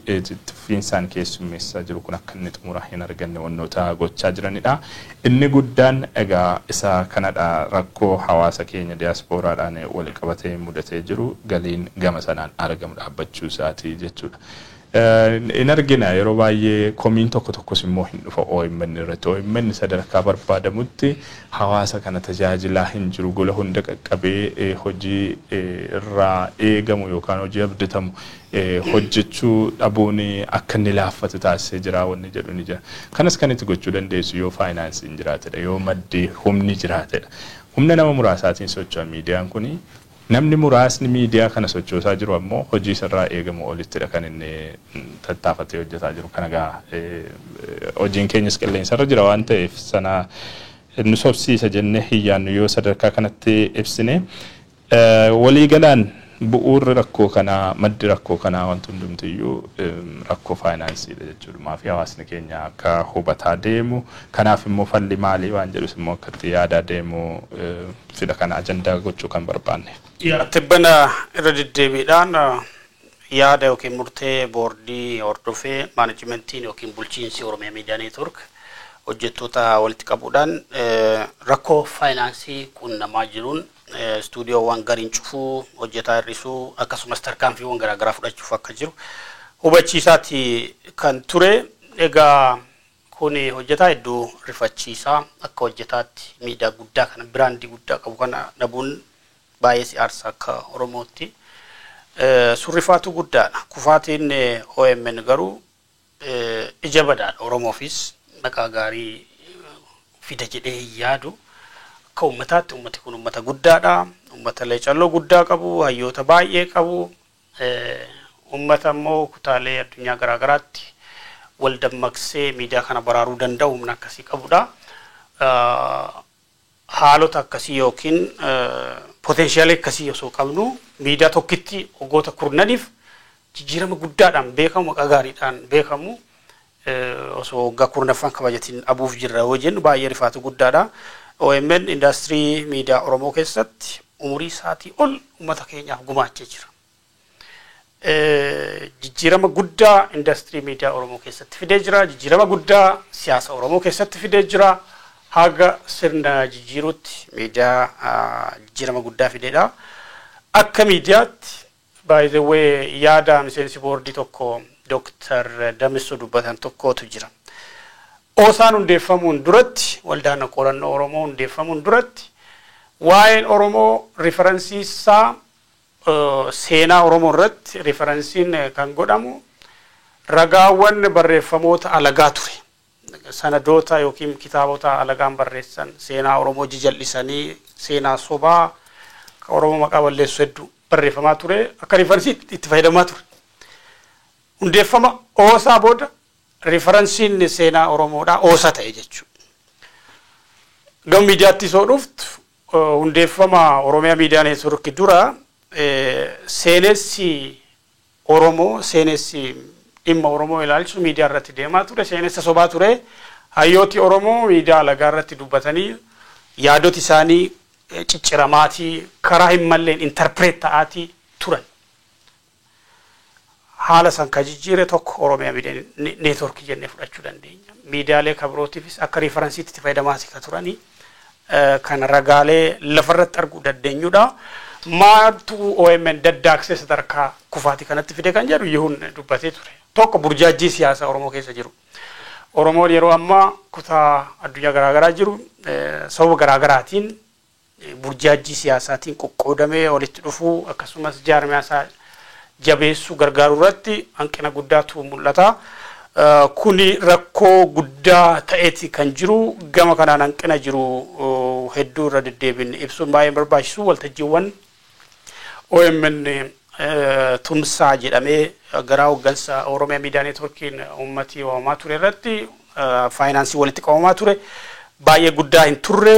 fiinsaan keessummeessaa jiru kun akka inni xumura hin arganne wannoota gochaa jiranidha. Inni guddaan egaa isa kanadha rakkoo hawaasa keenya diyaaspooraadhaan wal qabatee mudatee jiru galiin gama sanaan argamu dhaabbachuu isaati jechuudha. In argina yeroo baay'ee komiin tokkos immoo hin dhufa OMN irratti. OMN sadarkaa barbaadamutti hawaasa kana tajaajilaa hin jiru. Gola hunda qaqqabee hojii irraa eegamu yookaan hojii abdatamu hojjechuu dhabuun akka inni laaffatu taasisee jira wanni jedhu ni jira. Kanas kan itti gochuu dandeessu yoo faayinaansiin jiraatedha, yoo maddi humni jiraatedha. Humna nama muraasaatiin socho'an miidiyaan kuni namni muraasni miidiyaa kana sochoosaa jiru ammoo hojii sirraa eegamu olittidha kan inni tattaafatee hojjetaa jiru. Kana gaa hojiin keenyas qilleensarra jira waan ta'eef sana nu sobsiisa jennee hiyyaannu yoo sadarkaa kanatti ibsine waliigalaan bu'uurri rakkoo kanaa maddi rakkoo kanaa wanti hundumtiyyuu rakkoo faayinaansiidha jechuudha. Maafi hawaasni keenya akka hubataa deemu kanaaf immoo falli maalii waan jedhus immoo akka itti yaadaa deemu fida kana ajandaa gochuu kan barbaanne. Tibbana irra deddeebiidhaan yaada yookiin murtee boordii hordofee maanajimentiin yookiin bulchiinsi Oromiyaa Miidiyaa Neetwork hojjettoota walitti qabuudhaan rakkoo faayinaansii qunnamaa jiruun stuudioowwan gariin cufuu hojjetaa hir'isuu akkasumas tarkaanfiiwwan garaagaraa fudhachuuf akka jiru hubachiisaati kan ture. Egaa kun hojjetaa hedduu rifachiisaa akka hojjetaatti miidiyaa guddaa kana biraandii guddaa qabu kana dhabuun baay'ee si'aarsa akka Oromootti surrifaatu guddaadha. Kufaatiin OMN garuu ija badaadha Oromoofis maqaa gaarii fida jedhee yaadu. Akka uummataatti uummati kun uummata guddaadha. Uummata leecalloo guddaa qabu, hayyoota baay'ee qabu. Uummata immoo kutaalee addunyaa garaagaraatti wal dammaqsee miidiyaa kana baraaruu danda'u humna akkasii qabudha. Haalota akkasii yookiin potentiaalee akkasii osoo qabnu miidiyaa tokkitti waggoota kurnaniif jijjiirama guddaadhaan beekamu maqaa gaariidhaan beekamu osoo waggaa kurnaffaan kabajatiin abuuf jirra yoo jennu baay'ee rifaatu guddaadha. OMN indaastirii miidiyaa Oromoo keessatti umurii isaatii ol uummata keenyaaf gumaachee jira. Jijjiirama guddaa indaastirii miidiyaa Oromoo keessatti fidee jira. Jijjiirama guddaa siyaasa Oromoo keessatti fidee jira. Haga sirna jijjiiruutti miidiyaa jijjiirama guddaa fideedha. Akka miidiyaatti by the way yaada miseensi boordii tokko Dr. Damiso dubbatan tokkotu jira. Oosaan hundeeffamuun duratti waldaan qorannoo Oromoo hundeeffamuun duratti waa'een Oromoo riferensii isaa seenaa Oromoo irratti riferensiin kan godhamu ragaawwan barreeffamoota alagaa ture. Sanadoota yookiin kitaabota alagaan barreessan seenaa Oromoo jallisanii seenaa sobaa Oromoo maqaa balleessu hedduu barreeffamaa ture akka riferensii itti fayyadamaa ture. Hundeeffama oosaa booda riferensiin seenaa Oromoodhaa oosa ta'e jechuudha. Gama miidiyaatti soo dhuftu hundeeffama Oromiyaa Miidiyaa Neetwoorkii dura seenessi Oromoo seenessi dhimma Oromoo ilaalchisu miidiyaa irratti deemaa ture. Seenessa sobaa ture. Hayyooti Oromoo miidiyaa alagaa irratti dubbatanii yaadoti isaanii cicciramaatii karaa hin malleen interpret ta'aatii turan. Haala san ka jijjiire tokko Oromiyaa Miidiyaa Neetwoorkii jennee fudhachuu dandeenya. Miidiyaalee kabirootiifis akka riferensiitti itti fayyadamaati ka turanii kan ragaalee lafarratti arguu dandeenyudha. Maaltu OMN daddaaksee sadarkaa kufaatii kanatti fide kan jedhu Yihuun dubbatee ture. Tokko burjaajii siyaasa Oromoo keessa jiru. Oromoon yeroo ammaa kutaa addunyaa garaagaraa jiru sababa garaagaraatiin burjaajii siyaasaatiin qoqqoodamee walitti dhufuu akkasumas jaarmiyaasaa jabeessuu gargaaruu irratti hanqina guddaatu mul'ata. Kuni rakkoo guddaa ta'eeti kan jiru gama kanaan hanqina jiru hedduu irra deddeebiin ibsuun baay'ee barbaachisu waltajjiiwwan OMN tumsaa jedhamee garaa hooggansa Oromiyaa Miidiyaa Neetwoorkiin uummatii waamamaa ture irratti faayinaansii walitti qabamaa ture baay'ee guddaa hin turre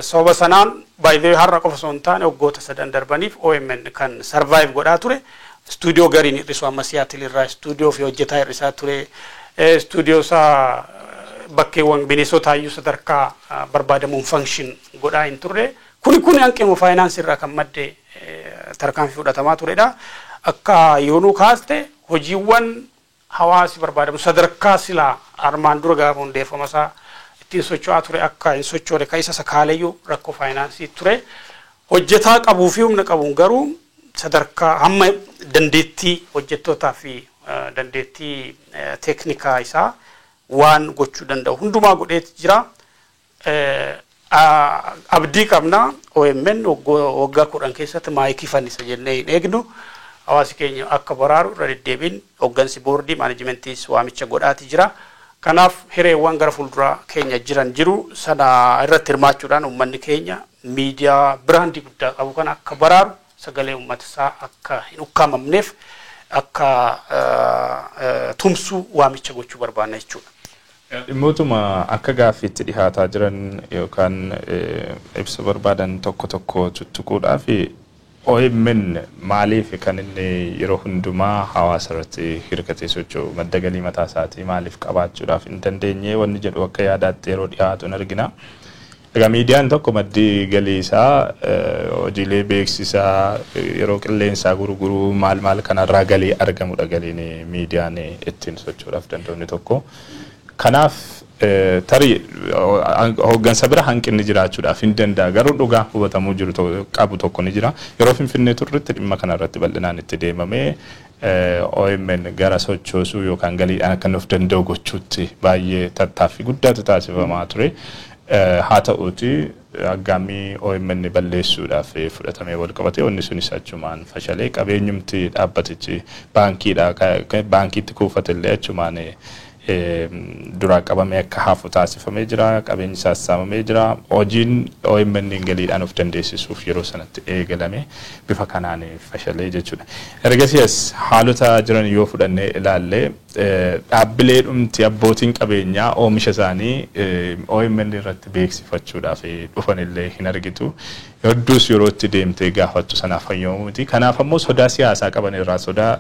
sababa sanaan baay'ee har'a qofa osoo hin taane waggoota sadan darbaniif OMN kan survive godhaa ture. Studio gariin hir'isu amma Siyaatil irraa studio fi hojjetaa hir'isaa ture. Studio isaa bakkeewwan bineensotaayyuu sadarkaa barbaadamuun function godhaa hin turre. Kuni hanqinuma faayinaansii irraa kan madde tarkaanfii fudhatamaa turedha. Akka yoonuu kaaste hojiiwwan hawaasi barbaadamu sadarkaa silaa armaan dura gaafa hundeeffama isaa ittiin socho'aa ture akka hin sochoone kan isa sakaaleyyuu rakkoo faayinaansii ture. Hojjetaa qabuu fi humna qabuun garuu sadarkaa hamma dandeettii hojjettootaa fi dandeettii teeknikaa isaa waan gochuu danda'u hundumaa godheeti jira. Abdii qabna OMN waggaa 10 keessatti maayikii fannisa jennee hin eegnu. Hawaasi keenya akka baraaru irra deddeebiin hooggansi boordii maanaajimentiis waamicha godhaati jira. Kanaaf hireewwan gara fuulduraa keenya jiran jiru sana irratti hirmaachuudhaan uummanni keenya miidiyaa biraandii guddaa qabu kana akka baraaru sagalee uummata isaa akka hin ukkaamamneef akka tumsuu waamicha gochuu barbaanna jechuudha. Dhimmootuma akka gaaffiitti dhihaataa jiran yookaan ibsa barbaadan tokko tokko tuttuquudhaaf OMN maaliif kan inni yeroo hundumaa hawaasa irratti hirkatee socho'u madda galii mataa isaatii maaliif qabaachuudhaaf hin dandeenye wanni jedhu akka yaadaatti yeroo dhiyaatu hin argina. Egaa miidiyaan tokko maddi galii isaa hojiilee beeksisaa yeroo qilleensaa gurguruu maal kanarraa galii argamudha galiin miidiyaan ittiin socho'uudhaaf danda'u tokko. Kanaaf tarii hooggansa bira hanqinni jiraachuudhaaf hin danda'a garuu dhugaa hubatamuu jiru qabu tokko ni jira. Yeroo Finfinnee turretti dhimma kanarratti bal'inaan itti deemamee OMN gara sochoosuu yookaan galiidhaan akka nuuf danda'u gochuutti baay'ee tattaaffii guddaatu taasifamaa ture. Haa ta'uuti aggaamii OMN balleessuudhaaf fudhatamee wal qabatee wanni sunis achumaan fashalee qabeenyumti dhaabbatichi baankiitti kuufatillee achumaan dura qabamee akka hafu taasifamee jira qabeenyi saassaamamee jira hojiin OMN galiidhaan of dandeessisuuf yeroo sanatti eegalame bifa kanaan fashalee jechuudha. Ergasiis haalota jiran yoo fudhannee ilaalle dhaabbilee dhumti abbootiin qabeenyaa oomisha isaanii OMN irratti beeksifachuudhaaf dhufanillee hin argitu. hedduus yeroo itti deemtee gaafattu sanaaf fayyadamu miti. Kanaaf ammoo sodaa siyaasaa qaban irraa sodaa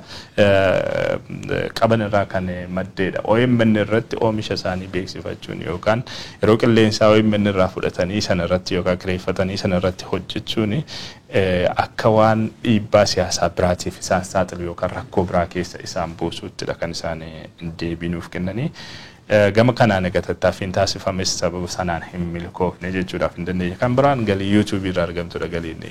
qaban irraa kan maddeedha. OMN irratti oomisha isaanii beeksifachuun yookaan yeroo qilleensaa OMN irraa fudhatanii sana irratti yookaan kireeffatanii sana irratti hojjechuun akka waan dhiibbaa siyaasaa biraatiif isaan saaxilu yookaan rakkoo biraa keessa isaan buusuuttidha kan isaan deebinuuf kennanii. Gama kanaan eegatattaafin taasifames sababa sanaan hin milkoofne jechuudhaaf hin dandeenye. Kan biraan galii YouTube irraa argamtudha galiin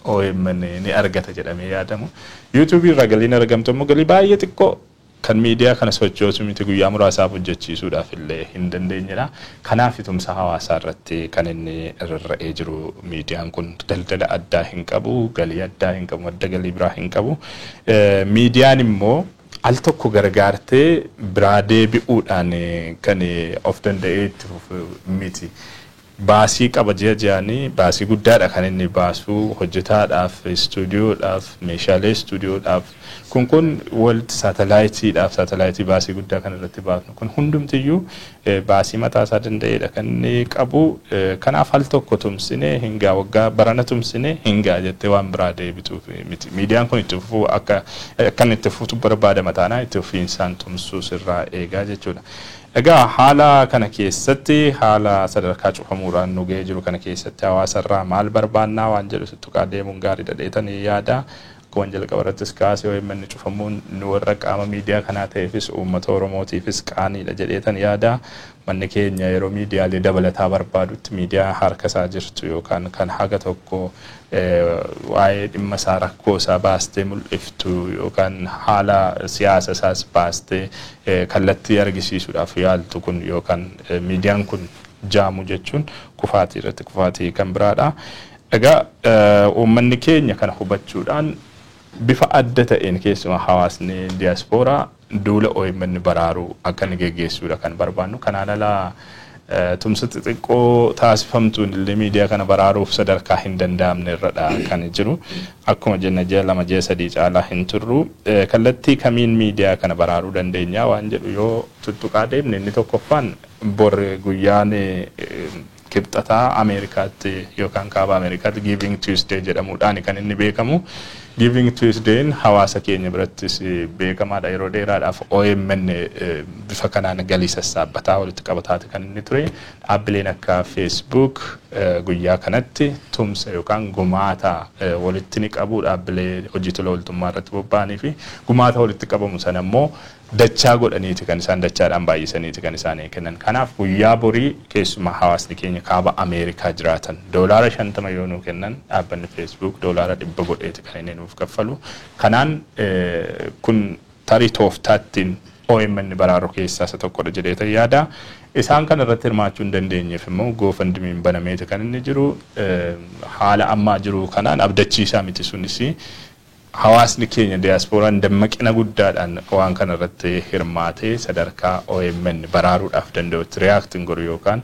OMN ni argata jedhamee yaadamu. YouTube irraa galiin argamtu immoo galii baay'ee xiqqoo kan miidiyaa kana sochoosu miti guyyaa muraasaaf hojjechiisuudhaaf illee hin dandeenyedha. Kanaaf tumsa hawaasaa irratti kan inni rarra'ee jiru miidiyaan kun daldala addaa hin qabu, galii addaa hin qabu, madda galii biraa hin qabu. Miidiyaan immoo al tokko gargaartee biraa deebi'uudhaan kan of danda'eetti miti. Baasii qaba jedhanii baasii guddaadha kan inni baasu hojjetaadhaaf, istuudiyoodhaaf, meeshaalee istuudiyoodhaaf. Kun walitti saatalaayitii baasii guddaa kan irratti baasnu. Kun hundumtiyyuu baasii mataasaa danda'eedha kan inni qabu. Kanaaf al tokko tumsine hingaa waggaa barana tumsine hingaa jettee waan biraa deebituuf miti. Miidiyaan kun itti fufuu akka itti fufuutu barbaadama taanaa itti fufiinsaan tumsuu sirraa eegaa jechuudha. Egaa haala kana keessatti haala sadarkaa cufamuudhaan nu ga'ee jiru kana keessatti hawaasarraa maal barbaannaa waan jedhu sittuqaa deemuun gaarii dhadheetanii yaada. Akkuma jalqaba irrattis kaasee OMN cufamuun nu warra qaama miidiyaa kanaa ta'eefis uummata Oromootiifis qaaniidha jedheetan yaada. Manni keenya yeroo miidiyaalee dabalataa barbaadutti miidiyaa harka isaa jirtu yookaan kan haga tokko waa'ee dhimma isaa rakkoo isaa baastee mul'iftu yookaan haala siyaasa isaas baastee kallattii argisiisuudhaaf yaaltu kun yookaan miidiyaan kun jaamu jechuun kufaatii irratti kufaatii kan biraadha. Egaa uummanni keenya kana hubachuudhaan bifa adda ta'een keessumaa hawaasni diiyaaspooraa duula OMN baraaruu akka inni geggeessuudha kan barbaannu. Kanaan alaa tumsa xixiqqoo taasifamtuun illee miidiyaa kana baraaruuf sadarkaa hin danda'amne irradha kan jiru. Akkuma jenna ji'a 2 ji'a 3 caalaa hin turru. Kallattii kamiin miidiyaa kana baraaruu dandeenya waan jedhu yoo tuttuqaa deemne inni tokkoffaan bor guyyaan kibxataa Ameerikaatti yookaan kaaba Ameerikaatti Giving Tuesday jedhamuudhaan kan inni beekamu. Giving Tuesday hawaasa keenya birattis beekamaadha yeroo dheeraadhaaf OMN bifa kanaan galii sassaabbataa walitti qabataati kan inni ture. Dhaabbileen akka Facebook guyyaa kanatti tumsa yookaan gumaata walitti ni qabu dhaabbilee hojii tola ooltummaa irratti bobba'anii fi gumaata walitti qabamu sana immoo dachaa godhaniiti kan isaan dachaadhaan baay'isaniiti kan isaan kennan. Kanaaf guyyaa borii keessumaa hawaasni keenya kaaba Ameerikaa jiraatan $50 yoo nuu kennan dhaabbanni Facebook $100 godheeti kan inni nuuf kaffalu. Kanaan kun tarii tooftaattiin OMN baraaruu keessaa isa tokkodha jedheeta yaada. Isaan kan irratti hirmaachuu hin dandeenyeef immoo GoFundMeen banameeti kan inni jiru. Haala ammaa jiru kanaan abdachiisaa miti sunis hawaasni keenya diiyaasporaan dammaqina guddaadhaan waan kana irratti hirmaatee sadarkaa OMN baraaruudhaaf danda'utti reaaktiin godhu yookaan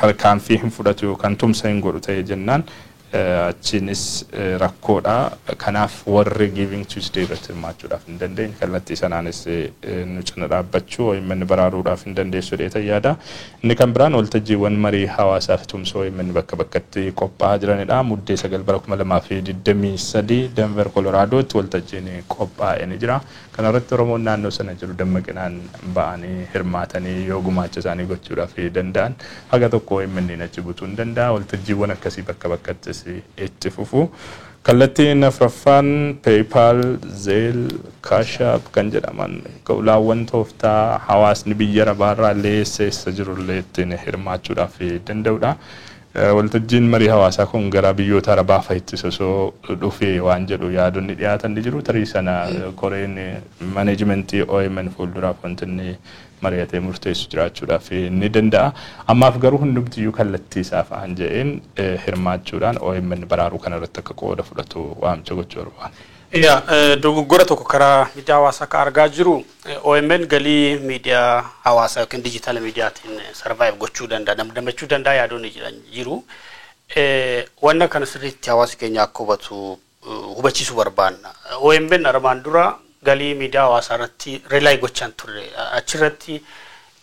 tarkaanfii hin fudhatu yookaan tumsa hin godhu ta'ee jennaan achiinis rakkoodha. Kanaaf warri Giving Tuesday irratti hirmaachuudhaaf hin dandeenye kallattii sanaanis nu cina dhaabbachuu OMN baraaruudhaaf hin dandeessu jedheeta yaada. Inni kan biraan waltajjiiwwan marii hawaasaaf tumsa OMN bakka bakkatti qophaa'aa jiranidha. Muddee 9 bara 2023 Denver Coloraadotti waltajjiin qophaa'ee ni jira. Kana irratti Oromoon naannoo sana jiru dammaqinaan ba'anii hirmaatanii yoo gumaacha isaanii gochuudhaaf danda'an haga tokko OMN achi butuu hin danda'a. Waltajjiiwwan akkasii bakka bakkattis itti fufu. Kallattiin afraffaan PayPal, Zelle, Cash App kan jedhaman qawlaawwan tooftaa hawaasni biyya rabaarraa illee eessa jirullee ittiin hirmaachuudhaaf danda'udha. Waltajjiin marii hawaasaa kun gara biyyoota arabaa fa'itti osoo dhufee waan jedhu yaadonni dhiyaatan ni jiru. Tarii sana koreen maneejimentii OMN fuulduraaf wanti inni mari'atee murteessu jiraachuudhaaf ni danda'a. Ammaaf garuu hundumtiyyuu kallattii isaa fa'aan jedheen hirmaachuudhaan OMN baraaruu kana irratti akka qooda fudhatu waamicha gochuu barbaada. Dogoggora tokko karaa miidiyaa hawaasaa akka argaa jiru OMN galii miidiyaa hawaasaa yookiin dijitaala miidiyaatiin sarvaayiv gochuu danda'a damdamachuu danda'a yaadoonni jiru. Wanna kana sirriitti hawaasi keenya akka hubachiisuu barbaanna. OMN armaan dura galii miidiyaa hawaasaa irratti rilaay gochaan turre achirratti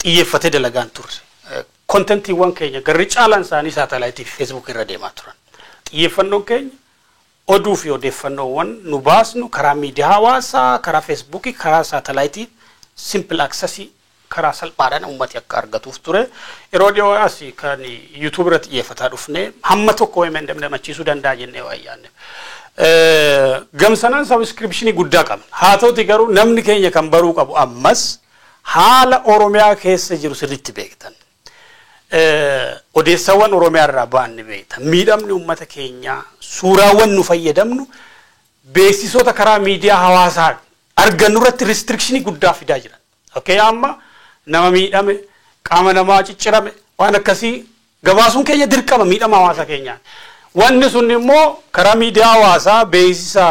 xiyyeeffatee dalagaan turre. Kontentiiwwan keenya garri caalaan isaanii saatalaayitii fi Facebook irra deemaa turan. xiyyeeffannoon keenya oduu fi odeeffannoowwan nu baasnu karaa miidiyaa hawaasaa, karaa feesbuukii, karaa saatalaayitii simple access karaa salphaadhaan uummati akka argatuuf ture. Yeroo dhiyoo asii kan YouTube irratti xiyyeeffataa dhufne hamma tokko OMN damdamachiisuu danda'a jennee waayyaanne. Gamsanaan subscriptionii guddaa qabna. Haa ta'uti garuu namni keenya kan baruu qabu ammas haala Oromiyaa keessa jiru sirriitti beektan. Odeessawwan Oromiyaa irraa ba'an ni beektan. Miidhamni uummata keenyaa suuraawwan nu fayyadamnu beeksisoota karaa miidiyaa hawaasaa argannu irratti restrictionii guddaa fidaa jiran. Okay, amma nama miidhame, qaama namaa ciccirame, waan akkasii gabaasuun keenya dirqama miidhama hawaasa keenyaan. Wanni sun immoo karaa miidiyaa hawaasaa beeksisa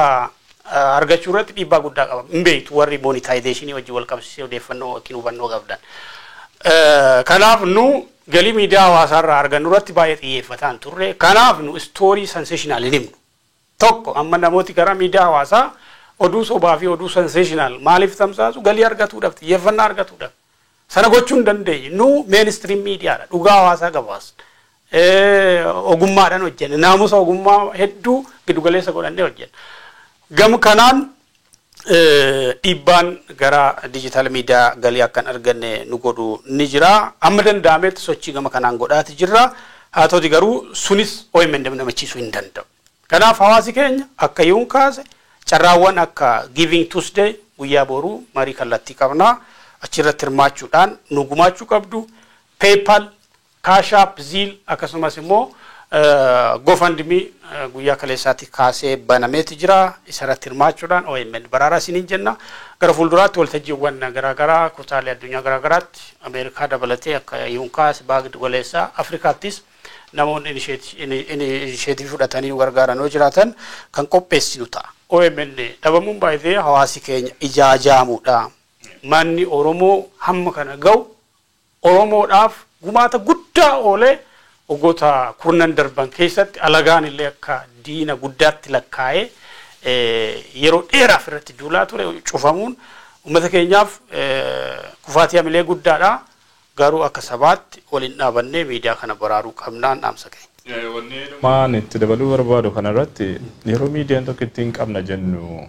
argachuu irratti dhiibbaa guddaa qaba. Hin beektu warri monetization wajjin wal qabsiisee odeeffannoo yookiin hubannoo qabdan. Kanaaf nu galii miidiyaa hawaasaa irraa argannu irratti baay'ee xiyyeeffataan turre. Kanaaf nu story sensational hin himnu. Tokko amma namooti karaa miidiyaa hawaasaa oduu sobaa fi oduu sensational maaliif tamsaasu galii argatuudhaaf xiyyeeffannaa argatuudhaaf. Sana gochuun dandeenye nu mainstream miidiyaadha dhugaa hawaasaa gabaasna. Ogummaadhaan hojjenna naamusa ogummaa hedduu giddugaleessa godhannee hojjenna. Gam kanaan dhiibbaan gara digital miidiyaa galii akkan arganne nu godhu ni jira. Amma danda'ametti sochii gama kanaan godhaati jirra. Haa ta'uti garuu sunis OMN damdamachiisuu hin danda'u. Kanaaf hawaasi keenya akka yuun kaase carraawwan akka Giving Tuesday guyyaa boruu marii kallattii qabnaa achirratti hirmaachuudhaan nu gumaachuu qabdu. PayPal, Cash App, Zelle akkasumas immoo GoFundMe guyyaa kaleessaatti kaasee banameeti jira. Isarratti hirmaachuudhaan OMN baraaraa isiniin jenna. Gara fuulduraatti waltajjiiwwan garaagaraa kutaalee addunyaa garaagaraatti Ameerikaa dabalatee akka yuun kaase baagdi waleessaa Afrikaattis namoonni initiative fudhatanii gargaaran yoo jiraatan kan qopheessinu ta'a. OMN dhabamuun baay'ee hawaasi keenya ijaajamuudha. Manni Oromoo hamma kana ga'u Oromoodhaaf gumaata guddaa oolee ogoota kurnan darban keessatti alagaan illee akka diina guddaatti lakkaa'ee yeroo dheeraaf irratti duulaa ture cufamuun uummata keenyaaf kufaatii hamilee guddaadha. Garuu akka sabaatti waliin dhaabannee miidiyaa kana baraaruu qabnaan dhaamsa keenya. Maan itti dabaluu barbaadu kanarratti yeroo miidiyaan tokko ittiin qabna jennu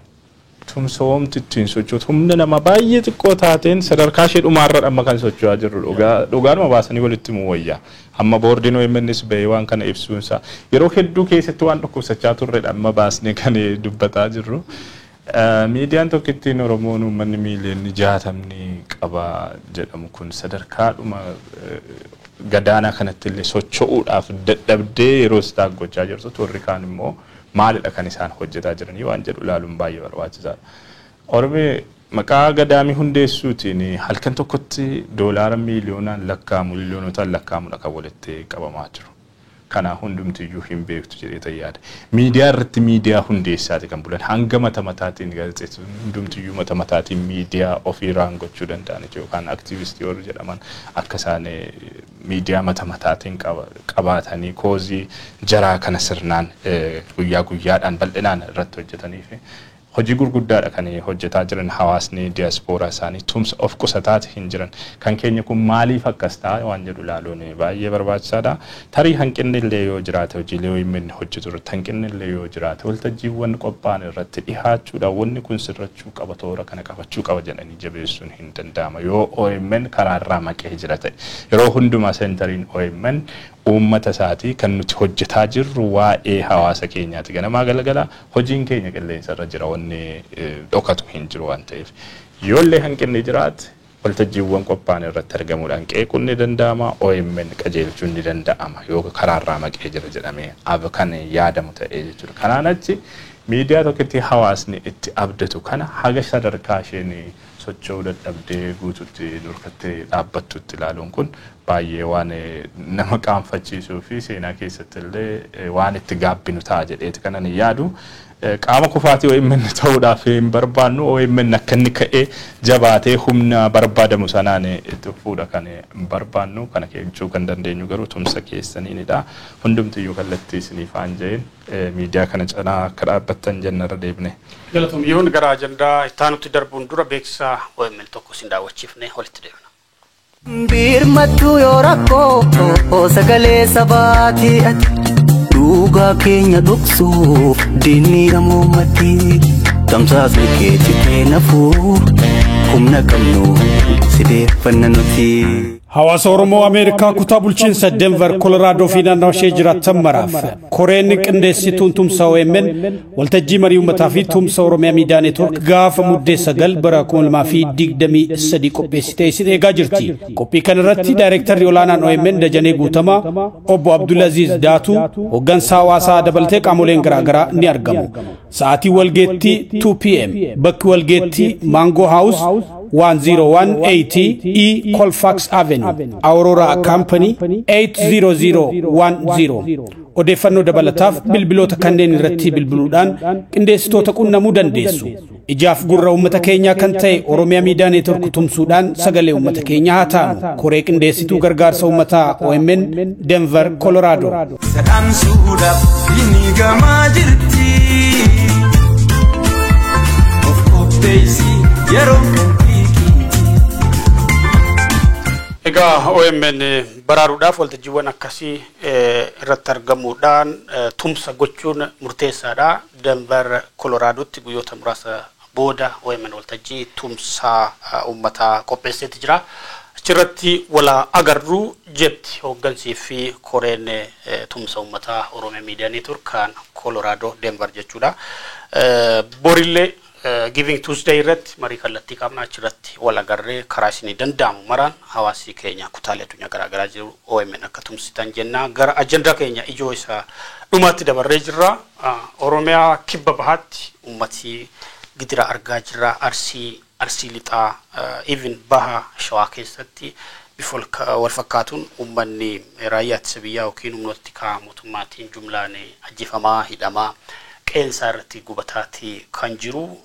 tumsoomti ittiin sochoota humna nama baay'ee xiqqoo taateen sadarkaa ishee dhumaarra amma kan socho'aa jirru dhugaadhuma baasanii walitti himuu wayyaa. Amma boordiin OMNs bahee waan kana ibsuunsaa yeroo hedduu keessatti waan dhukkubsachaa turredha amma baasnee kan dubbataa jirru. Miidiyaan tokko ittiin Oromoon uummanni miiliyoonni 60 qaba jedhamu kun sadarkaadhuma gadaanaa kanatti illee socho'uudhaaf dadhabdee yeroo isaa gochaa jirtu warri kaan immoo maalidha kan isaan hojjetaa jiranii waan jedhu ilaaluun baay'ee barbaachisaadha. Oromee maqaa gadaamii hundeessuutiin halkan tokkotti doolaara miiliyoonaan lakkaamu miiliyoonotaan lakkaamudha kan walitti qabamaa jiru. Kana hundumtiyyuu hin beektu jedhee yaada. Miidiyaa irratti miidiyaa hundeessaati kan bulan hanga mata mataatiin gaazexeessitoonni hundumtiyyuu mata mataatiin miidiyaa ofii raangochuu danda'an yookaan aktiivistii warri jedhaman akka isaan miidiyaa mata mataatiin qabaatanii koozii jaraa kana sirnaan guyyaa guyyaadhaan bal'inaan irratti hojjetanii fi hojii gurguddaadha kan hojjetaa jiran hawaasni diaspooraa isaanii tumsa of qusataati hin jiran kan keenya kun maaliif akkas ta'a waan jedhu ilaaluun baay'ee barbaachisaadha. Tarii hanqinni illee yoo jiraate hojiilee OMN hojjetu irratti hanqinni illee yoo jiraate waltajjiiwwan qophaa'an irratti dhihaachuudhaan wanni kun sirrachuu qaba toora kana qabachuu qaba jedhanii jabeessuun hin danda'ama yoo OMN karaarraa maqee jira ta'e yeroo hundumaa seentariin OMN uummata isaatii kan nuti hojjetaa jirru waa'ee hawaasa keenyaati ganamaa galgala hojiin keenya qilleensa irra jira wanni dhokatu hin jiru waan ta'eef yoollee hanqinni jiraate waltajjiiwwan qophaa'an irratti argamuudhaan qeequun ni danda'ama OMN qajeelchuun ni danda'ama yoo karaarraa maqee jira jedhamee kan yaadamu ta'ee jechuudha. Kanaan achi miidiyaa tokkotti hawaasni itti abdatu kana haga sadarkaa isheen socho'uu dadhabdee guututti durkattee dhaabbattutti ilaaluun kun baay'ee waan nama qaanfachiisuu fi seenaa keessatti illee waan itti gaabbinu ta'a jedheeti kanan yaadu. Qaama kufaatii OMN ta'uudhaaf hin barbaannu OMN akka inni ka'ee jabaatee humna barbaadamu sanaan itti fuudha kan barbaannu kana keechuu kan dandeenyu garuu tumsa keessaniinidha. Hundumtiyyuu kallattii isiniif aanjeen miidiyaa kana canaa akka dhaabbattan jennarra deebine. Galatoomiyyoon gara ajandaa ittaanutti darbuun dura beeksisa OMN tokko isin daawwachiifne walitti deebina. Birmatu yoo rakkoo sagalee sabaati ati duugaa keenya dhoksuuf diinniiramoo maddii tamsaasni keetti keenafuu humna qabnu sideeffanna nuti. Hawaasa Oromoo Ameerikaa kutaa bulchiinsa Denver Colorado fi naannoo ishee jiraatan maraaf koreen qindeessituun tumsa OMN waltajjii marii uummataa fi tumsa Oromiyaa Miidiyaa Neetwoork gaafa muddee 9 bara 2023 qopheessitee isin eegaa jirti. Qophii kanarratti daayirektarri olaanaan OMN Dajanee Guutamaa obbo Abdulaziz Daatu hoggansa hawaasaa dabalatee qaamoleen garaagaraa ni argamu. Sa'aatii walgeettii 2 PM bakki walgeettii Mango House 10180 E Colfax Avenue Aurora Company 80010 odeeffannoo dabalataaf bilbiloota kanneen irratti bilbiluudhaan qindeessitoota qunnamuu dandeessu. Ijaaf gurra uummata keenyaa kan ta'e Oromiyaa Miidiyaa Neetwoork tumsuudhaan sagalee uummata keenyaa haa taanu. Koree qindeessituu gargaarsa uummataa OMN Denver Colorado. Sadamsuudhaaf inni gamaa jirti. Of qopheessi yeroo. Egaa OMN baraaruudhaaf waltajjiiwwan akkasii irratti argamuudhaan tumsa gochuun murteessaadha. Denver Coloradotti guyyoota muraasa booda OMN waltajjii tumsa uummataa qopheesseetti jira. Achirratti wala agarru jetti hooggansii fi koreen tumsa uummataa Oromiyaa Miidiyaa Neetwoork kan Colorado Denver jechuudha. Borillee Giving Tuesday irratti marii kallattii qabna achirratti wal agarree karaa isinii danda'amu maraan hawaasii keenya kutaalee addunyaa garaagaraa jiru OMN akka tumsitan jenna. Gara ajandaa keenya ijoo isaa dhumaatti dabarree jirra. Oromiyaa kibba bahaatti uummatii gidira argaa jirra. Arsii lixaa even baha shawaa keessatti bifa wal fakkaatuun uummanni raayyaa ittisa biyyaa yookiin humnooti mootummaatiin jumlaan ajjeefamaa hidhamaa qeensa irratti gubataati kan jiru.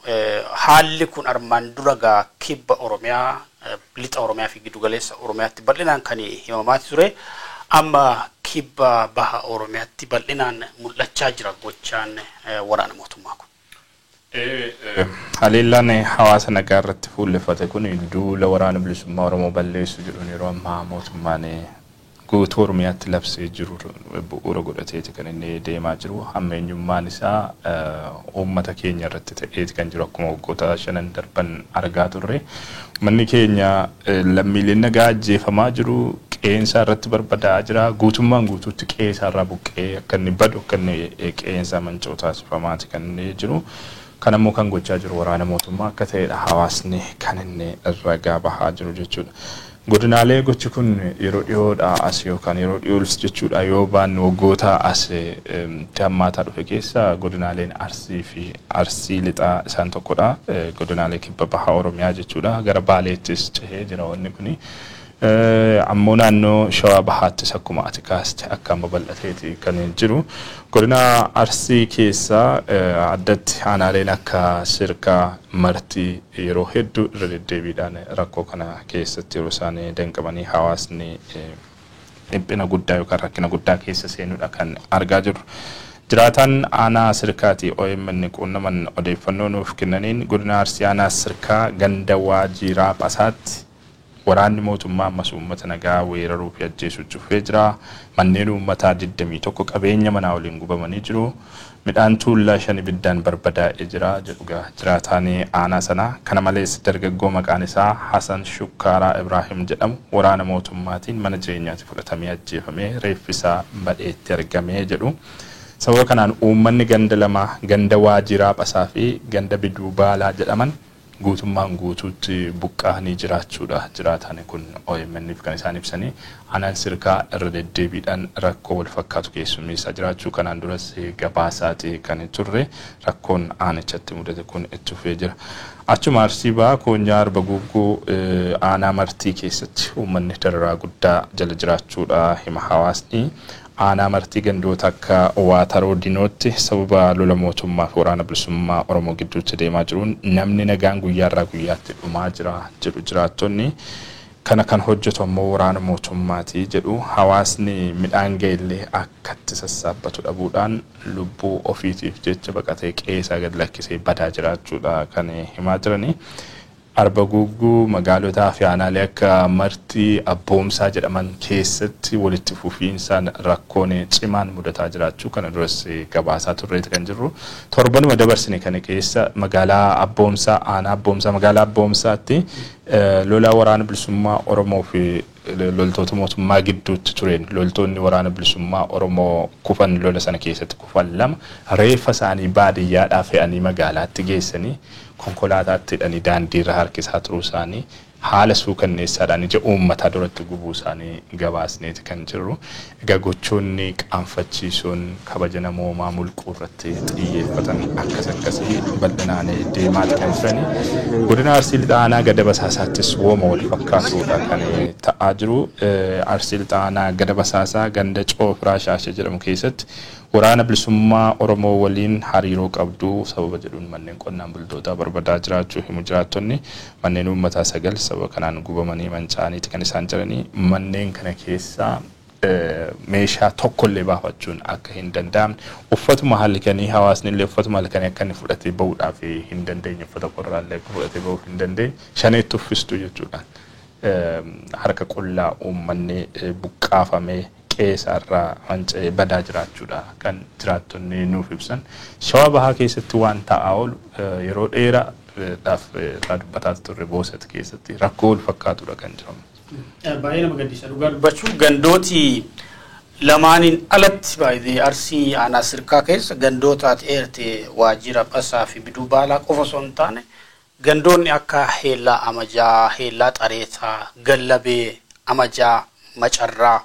Haalli kun armaan dura kibba Oromiyaa lixa Oromiyaa fi giddu galeessa Oromiyaatti bal'inaan kan himamaa ture. Amma kibba baha Oromiyaatti bal'inaan mul'achaa jira gochaan waraana mootummaa kun. Haleellaan hawaasa nagaa irratti fuulleffate kun duula waraana bilisummaa Oromoo balleessu jedhuun yeroo ammaa mootummaan guutuu Oromiyaatti labsee jiru bu'uura godhateeti kan inni deemaa jiru. Hammeenyummaan isaa uummata keenya irratti ta'eeti kan jiru akkuma waggoota 5 darban argaa turre. Manni keenya lammiileen nagaa ajjeefamaa jiru, qeensa irratti barbadaa'aa jira. Guutummaan guutuutti qeessa irraa buqqee akka inni badu akka inni qeensa mancootaasifamaati kan inni jiru. Kan ammoo kan gochaa jiru waraana mootummaa akka ta'edha hawaasni kan inni ragaa bahaa jiru jechuudha. Godinaalee gochi kun yeroo dhiyoodha as yookaan yeroo dhiyoolus jechuudha yoo baannu waggoota as hammaataa dhufe keessa godinaaleen Arsii fi Arsii lixaa isaan tokkodha. Godinaalee kibba bahaa Oromiyaa jechuudha. Gara Baaleettis cehee jira wanni kuni. Ammoo naannoo Shawaa Bahaattis akkuma ati kaaste akka amma bal'ateeti kan jiru. Godina Arsii keessa addatti aanaaleen akka Sirkaa Martii yeroo hedduu irra deddeebiidhaan rakkoo kana keessatti yeroo isaan danqamanii hawaasni dhiphina guddaa yookaan rakkina guddaa keessa seenuudha kan argaa jirru. Jiraataan aanaa Sirkaati OMN quunnaman odeeffannoo nuuf kennaniin godina Arsii aanaa Sirkaa ganda Waajiraa Phasaatti waraanni mootummaa ammas uummata nagaa weeraruu fi ajjeesuu cufee jira. Manneen uummataa 21 qabeenya manaa waliin gubamanii jiru. Midhaan tuullaa 5 ibiddaan barbadaa'ee jira jedhuga jiraataan aanaa sana. Kana malees dargaggoo maqaan isaa Hasan Shukkaaraa Ibrahim jedhamu waraana mootummaatiin mana jireenyaatti fudhatamee ajjeefamee reeffi isaa badheetti argamee jedhu. Sababa kanaan uummanni ganda lama ganda Waajiraa Phasaa fi ganda Biduu Baalaa jedhaman guutummaan guutuutti buqqaanii jiraachuudha. Jiraataan kun OMN'if kan isaan ibsanii aanaan Sirkaa irra deddeebiidhaan rakkoo wal fakkaatu keessummeessaa jiraachuu kanaan duras gabaasaati kan turre rakkoon aanichatti mudate kun itti fufee jira. Achuma Arsii Bahaa Koonyaa Arba Guggoo aanaa Martii keessatti uummanni dararaa guddaa jala jiraachuudha hima hawaasni. Aanaa Martii gandoota akka Waataroo Dinootti sababa lola mootummaa fi waraana bilisummaa Oromoo gidduutti deemaa jiruun namni nagaan guyyaarraa guyyaatti dhumaa jira jedhu jiraattonni. Kana kan hojjetu ammoo waraana mootummaati jedhu. Hawaasni midhaan ga'ellee akkatti sassaabbatu dhabuudhaan lubbuu ofiitiif jecha baqatee qeessaa gad lakkisee badaa jiraachuudha kan himaa jirani. Arbagugguu magaalotaa fi aanaalee akka Martii Abboomsaa jedhaman keessatti walitti fufiinsaan rakkoon cimaan mudataa jiraachuu kana duras gabaasaa turreeti kan jirru. Torbanuma dabarsine kana keessa magaalaa Abboomsaa aanaa Abboomsaa magaalaa Abboomsaatti lola waraana bilisummaa Oromoo fi loltoota mootummaa gidduutti tureen loltoonni waraana bilisummaa Oromoo kufan lola sana keessatti kufan lama reeffa isaanii baadiyyaadhaa fe'anii magaalaatti geessanii konkolaataatti hidhanii daandii irra harkisaa turuu isaanii haala suukanneessaadhaan ija uummataa duratti gubuu isaanii gabaasneeti kan jirru. Egaa gochoonni qaanfachiisuun kabaja namoomaa mulquu irratti xiyyeeffatan akkasii bal'inaan deemaati kan jirani. Godina Arsii Lixaa aanaa Gada Basaasaattis wooma wal fakkaatuudha kan ta'aa jiru. Arsii Lixaa aanaa Gada Basaasaa ganda Coofiraa Shaashee jedhamu keessatti waraana bilisummaa Oromoo waliin hariiroo qabdu sababa jedhuun manneen qonnaan bultootaa barbadaa jiraachuu himu jiraattonni manneen uummataa 9 sababa kanaan gubamanii manca'aniiti kan isaan jiranii. Manneen kana keessaa meeshaa tokkollee baafachuun akka hin danda'amne uffatuma halkanii hawaasni illee uffatuma halkanii akka inni fudhatee bahuudhaaf hin dandeenye uffata qorraallee akka fudhatee bahuuf hin dandeenye shaneetti uffistuu jechuudhaan harka qullaa uummanni buqqaafamee qeesarraa manca'ee badaa jiraachuudha kan jiraattonni nuuf ibsan. Shawaa Bahaa keessatti waan ta'aa oolu yeroo dheeraadhaaf dubbataa turre Boosat keessatti rakkoo wal fakkaatuudha kan jiramu. Baay'ee nama gaddisiisa dhugaa dubbachuu gandooti lamaaniin alatti baay'ee Arsii aanaa Sirkaa keessa gandootaati eerti waajjira Basaa fi Biduu Baalaa qofa osoo hin taane gandoonni akka Heellaa Amajaa, Heellaa Xareetaa, Gallabee Amajaa, Macarraa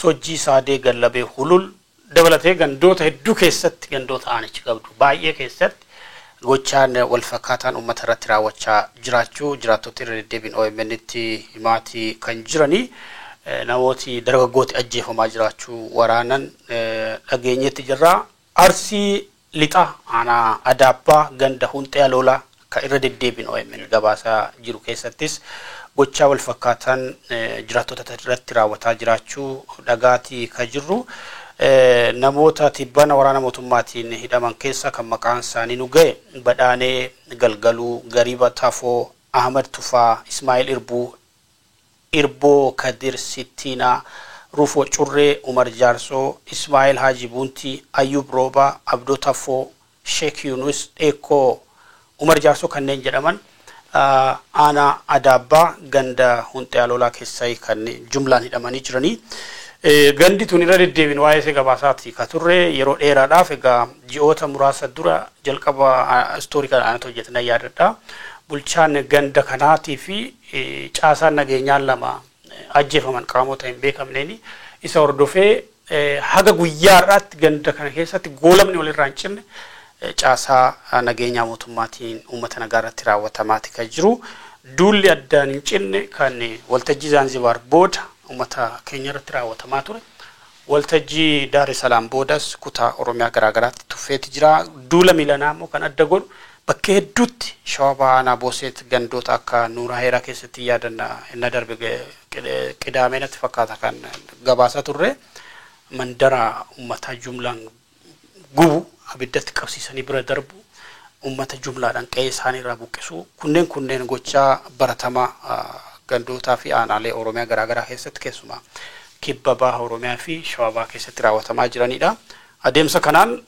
Sojjii Saadee Gallabee Hulul dabalatee gandoota hedduu keessatti gandoota aanichi qabdu baay'ee keessatti gochaan wal fakkaataan uummata irratti raawwachaa jiraachuu jiraattota irra deddeebiin OMN itti himaatii kan jiranii namooti dargaggooti ajjeefamaa jiraachuu waraanan dhageenyetti jirra. Arsii Lixaa aanaa Adaabbaa ganda Hunxee Aloolaa kan irra deddeebiin OMN gabaasaa jiru keessattis gochaa wal fakkaataan jiraattota irratti raawwataa jiraachuu dhagaatii kan jirru. Namoota tibbana waraana mootummaatiin hidhaman keessa kan maqaan isaanii nu ga'e Badhaanee Galgaluu, Gariba Tafoo, Ahmad Tufaa, Ismaa'il Irbuu, Irboo Kadir Sittiinaa, Rufoo Curree, Umar Jaarsoo, Ismaa'il Haaji Buntii, Ayyub Roobaa, Abdoo Tafoo, Sheek Yunus Dheekoo, Umar Jaarsoo kanneen jedhaman aanaa Adaabbaa ganda Hunxee Aloolaa keessaa kan jumlaan hidhamanii jiranii. Gandi tun irra deddeebiin waa'ee isa gabaasaati ka turre yeroo dheeraadhaaf egaa ji'oota muraasa dura jalqaba istoorii kana aanatu hojjetan yaadadha. Bulchaan ganda kanaatii fi caasaan nageenyaan lama ajjeefaman qaamota hin beekamneeni isa hordofee haga guyyaarraatti ganda kana keessatti goolamni walirraa hin cinne caasaa nageenyaa mootummaatiin uummata nagaa irratti raawwatamaati kan jiru. Duulli addaan hin cinne kan waltajjii Zaanzibaar booda ummata keenya irratti raawwatamaa ture. Waltajjii Daar es Salaam boodas kutaa Oromiyaa garaagaraatti tuffeeti jira. Duula miilanaa immoo kan adda godhu bakka hedduutti Shawaa Bahaa Booseet gandoota akka Nuuraa Heeraa keessatti yaadanna inni darbe Qidaameenatti fakkaata kan gabaasaa turre mandara ummata jumlaan gubu abiddatti qabsiisanii bira darbu ummata jumlaadhaan qe'ee isaanii irraa buqqisu kunneen gochaa baratamaa gandootaa fi aanaalee Oromiyaa garaagaraa keessatti keessumaa kibba baha Oromiyaa fi Shawaa Bahaa keessatti raawwatamaa jiranidha. Adeemsa kanaan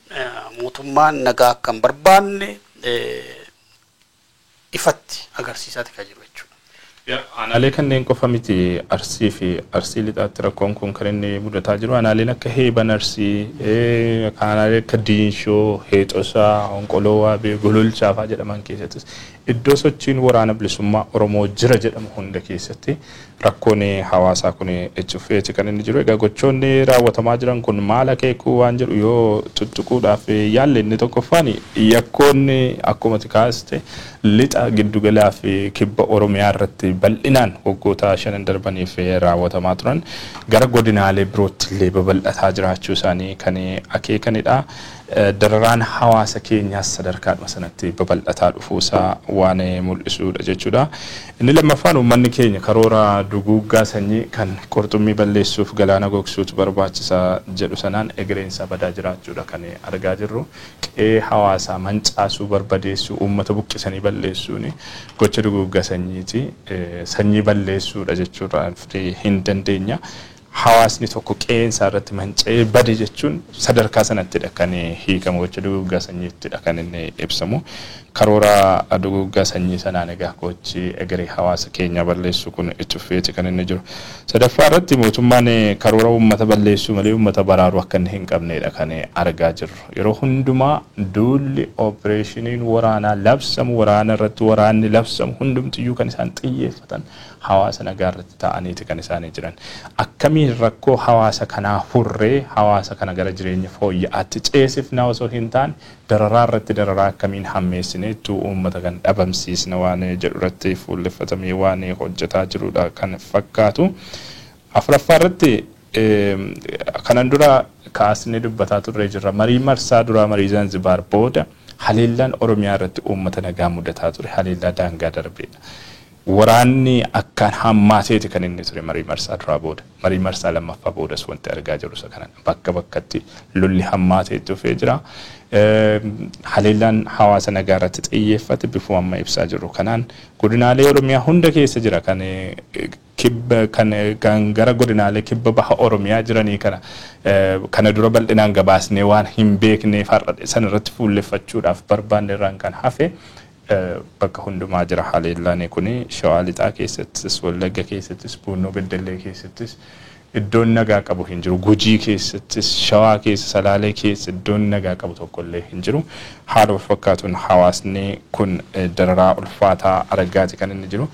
mootummaan nagaa akka hin barbaanne ifatti agarsiisaati kan jiru jechuudha. Aanaalee kanneen qofa miti Arsii fi Arsii Lixaatti rakkoon kun kan inni mudataa jiru. Aanaaleen akka Heeban Arsii, aanaalee akka Diinshoo, Heexosaa, Honqolowaa, Gololchaa fa'aa jedhaman keessattis iddoo sochiin waraana bilisummaa Oromoo jira jedhamu hunda keessatti rakkoon hawaasaa kun ejjufeeti kan inni jiru. Egaa gochoonni raawwatamaa jiran kun maal akeekuu waan jedhu yoo tuttuquudhaaf yaalle inni tokkoffaan yakkoonni akkuma tikaaste lixa giddugalaa fi kibba Oromiyaa irratti bal'inaan waggoota 5 darbaniif raawwatamaa turan gara godinaalee birootti illee babal'ataa jiraachuu isaanii kan akeekanidha. dararaan hawaasa keenyaas sadarkaadhuma sanatti babal'ataa dhufuusaa waan mul'isuudha jechuudha. Inni lammaffaan uummanni keenya karoora duguuggaa sanyii kan qurxummii balleessuuf galaana gogsuutu barbaachisaa jedhu sanaan egereensa badaa jiraachuudha kan argaa jirru. Qe'ee hawaasaa mancaasuu barbadeessuu uummata buqqisanii balleessuun gocha duguuggaa sanyiiti. Sanyii balleessuudha jechuudha hin dandeenya. Hawaasni tokko qe'eensaa irratti manca'ee bade jechuun sadarkaa sanattidha kan hiikamu gocha duguuggaa sanyiittidha kan inni ibsamu. Karoora duguuggaa sanyii sanaan egaa gochi egeree hawaasa keenya balleessu kun itti fufeeti kan inni jiru. Sadaffaa irratti mootummaan karoora uummata balleessuu malee uummata baraaruu akka inni hin qabnedha kan argaa jirru. Yeroo hundumaa duulli opereeshiniin waraanaa labsamu waraana irratti waraanni labsamu hundumtiyyuu kan isaan xiyyeeffatan hawaasa nagaa irratti ta'aniiti kan isaanii jiran. Akkamiin rakkoo hawaasa kanaa furree hawaasa kana gara jireenya fooyya'aatti ceesifnaa osoo hin taane dararaa irratti dararaa akkamiin hammeessineetu uummata kan dhabamsiisna waan jedhu irratti fuulleffatamee waan hojjetaa jirudha kan fakkaatu. Afuraffaa irratti kanan dura kaasnee dubbataa turre jirra. Marii marsaa duraa marii Zanzibaar booda haleellaan Oromiyaa irratti uummata nagaa mudataa ture haleellaa daangaa darbeedha. Waraanni akkaan hammaateeti kan inni ture marii marsaa duraa booda. Marii marsaa lammaffaa boodas wanti argaa jirru isa kana bakka bakkatti lolli hammaateetti dhufee jira. Haleellaan hawaasa nagaa irratti xiyyeeffate bifuma amma ibsaa jirru kanaan godinaalee Oromiyaa hunda keessa jira kan kibba kan gara godinaalee kibba baha Oromiyaa jiranii kana dura bal'inaan gabaasnee waan hin beekneef har'a san irratti fuulleffachuudhaaf barbaanne irraan kan hafe bakka hundumaa jira haleellaan kun Shawaa Lixaa keessattis Wallagga keessattis Buunoo Beddellee keessattis iddoon nagaa qabu hin jiru. Gujii keessattis Shawaa keessa Salaalee keessa iddoon nagaa qabu tokkollee hin jiru. Haala fakkaatuun hawaasni kun dararaa ulfaataa argaati kan inni jiru.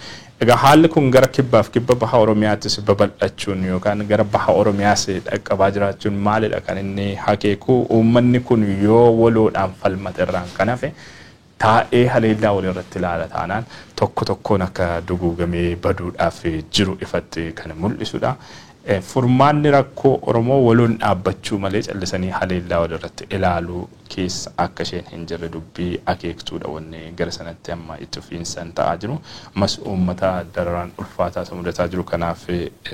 Egaa haalli kun gara kibbaaf kibba baha Oromiyaattis babal'achuun yookaan gara baha Oromiyaas dhaqqabaa jiraachuun maalidha kan inni hakeeku uummanni kun yoo waloodhaan falmate irraan kan hafe taa'ee haleellaa walirratti ilaala taanaan tokko tokkoon akka duguugamee baduudhaaf jiru ifatti kan mul'isudha. Furmaanni rakkoo Oromoo waloon dhaabbachuu malee callisanii haleellaa walirratti ilaaluu keessa akka isheen hin jirre dubbii akeektuudha wanni gara sanatti amma itti fufiinsan ta'aa jiru. Ammas uummata dararaan ulfaataa mudataa jiru kanaaf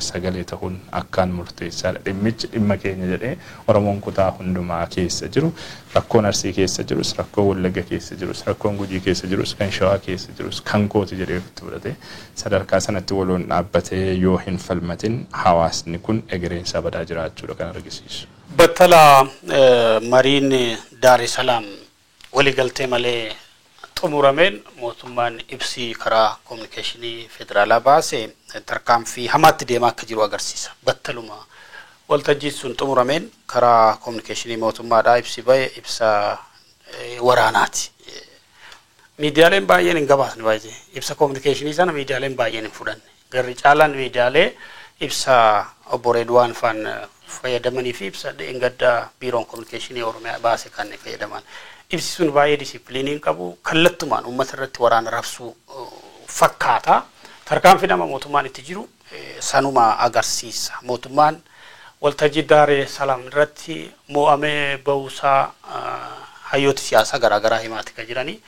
sagalee ta'uun akkaan murteessaadha. Dhimmichi dhimma keenya jedhee Oromoon kutaa hundumaa keessa jiru. Rakkoon Arsii keessa jirus, rakkoon Wallagga keessa jirus, rakkoon Gujii keessa jirus, kan Shawaa keessa jirus, kan kooti jedhee itti fudhate sadarkaa sanatti waloon dhaabbatee yoo hin falmatin hawaasni kun egereensa badaa jiraachuudha kan argisiisu. Battala mariin Daar es Salaam waliigaltee malee xumurameen mootummaan ibsii karaa kominikeeshinii federaalaa baase tarkaanfii hamaatti deemaa akka jiru agarsiisa. Battaluma waltajjii sun xumurameen karaa kominikeeshinii mootummaadhaa ibsi bahe ibsa waraanaati. Miidiyaaleen baay'een hin gabaasne baay'ee ibsa kominikeeshinii sana miidiyaaleen baay'een hin fudhanne. Garri caalaan miidiyaalee ibsa obbo Redwaan faan fayyadamanii fi ibsa dheengaddaa biiroon kominikeeshinii Oromiyaa baase kan fayyadaman. Ibsi sun baay'ee disiipiliinii qabu kallattumaan uummata irratti waraana rabsuu fakkaata. Tarkaanfii nama mootummaan itti jiru sanuma agarsiisa. Mootummaan waltajjii Daar es Salaam irratti mo'amee bahuusaa hayyoota siyaasaa garaagaraa himaati kan jiranii.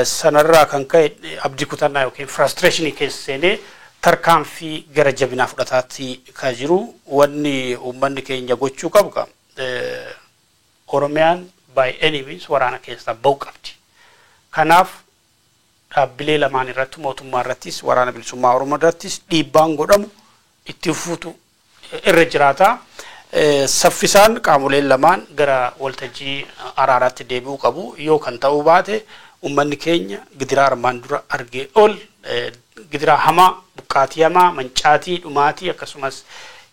Sanarraa kan ka'e abdii kutannaa yookiin frustrationii keessa seenee tarkaanfii gara jabinaa fudhataatti kan jiru wanni uummanni keenya gochuu qabu Oromiyaan by any means waraana keessaa bahu qabdi. Kanaaf dhaabbilee lamaan irratti mootummaa irrattis waraana bilisummaa Oromoo irrattis dhiibbaan godhamu itti fufuutu irra jiraata. Saffisaan qaamoleen lamaan gara waltajjii araaraatti deebi'uu qabu. Yoo kan ta'uu baate uummanni keenya gidiraa armaan dura argee ol gidiraa hamaa buqqaatii hamaa mancaatii dhumaatii akkasumas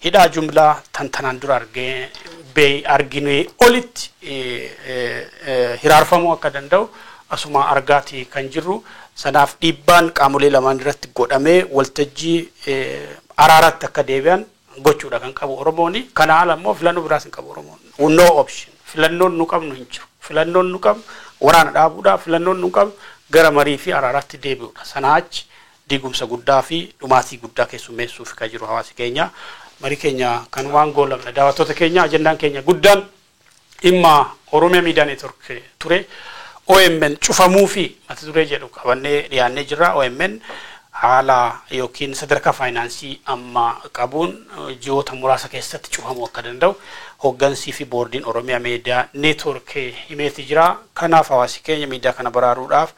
hidhaa jumlaa tantanaan dura argine olitti hiraarfamuu akka danda'u asuma argaati kan jirru. Sanaaf dhiibbaan qaamolee lamaan irratti godhamee waltajjii araaraatti akka deebi'an gochuudha kan qabu Oromooni. Kana ala immoo filannoo biraas hin qabu Oromoon. No option. Filannoon nu qabnu hin jiru. Filannoon nu qabnu waraana dhaabuudha. Filannoon nu qabnu gara marii fi araaraatti deebi'uudha. Sanaa achi diigumsa guddaa fi dhumaatii guddaa keessummeessuuf kan jiru hawaasi keenya. Marii keenya kan waan goolamne daawwattoota keenya ajandaan keenya guddaan imma Oromiyaa Media Network ture OMN cufamuu fi mata duree jedhu qabannee dhiyaannee jirra. OMN haala yookiin sadarkaa faayinaansii amma qabuun ji'oota muraasa keessatti cufamuu akka danda'u hoggansii fi boordiin Oromiyaa Media Network himeeti jira. Kanaaf hawaasi keenya miidiyaa kana baraaruudhaaf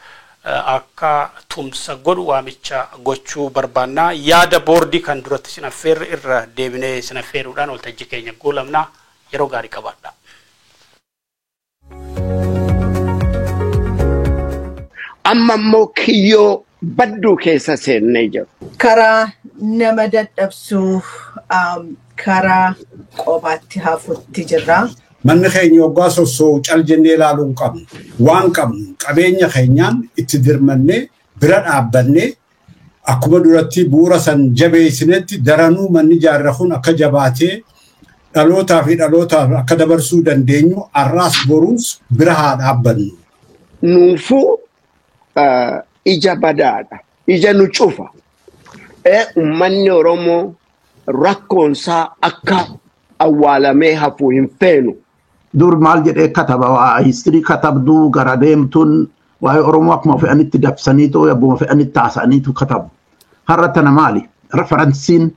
akka tumsa godhu waamicha gochuu barbaannaa. Yaada boordii kan duratti sinaffeerri irra deebinee sinaffeeruudhaan waltajjii keenya goolabnaa. Yeroo gaarii qabaadha. Amma immoo kiyyoo badduu keessa seennee jiru. Karaa nama dadhabsuu karaa qobaatti hafuutti jirra. Manni keenya waggaa sossoo cal jennee ilaaluu qabnu. Waan qabnu qabeenya keenyaan itti dirmannee bira dhaabbannee akkuma duratti bu'uura san jabeessinetti daranuu manni ijaarre kun akka jabaatee dhalootaa fi dhalootaaf akka dabarsuu dandeenyu arraas boruus bira haa dhaabbannu. Nuufuu ija badaadha. Ija nu cufa. Uummanni Oromoo rakkoonsaa akka awwaalamee hafuu hin feenu. dur maal jedhee kataba waa history katabduu gara deemtuun waa'ee Oromoo akkuma fe'anitti dabsaniitoo yabbuma fe'anitti taasaniitu katabu. Har'a tana maali? Referensiin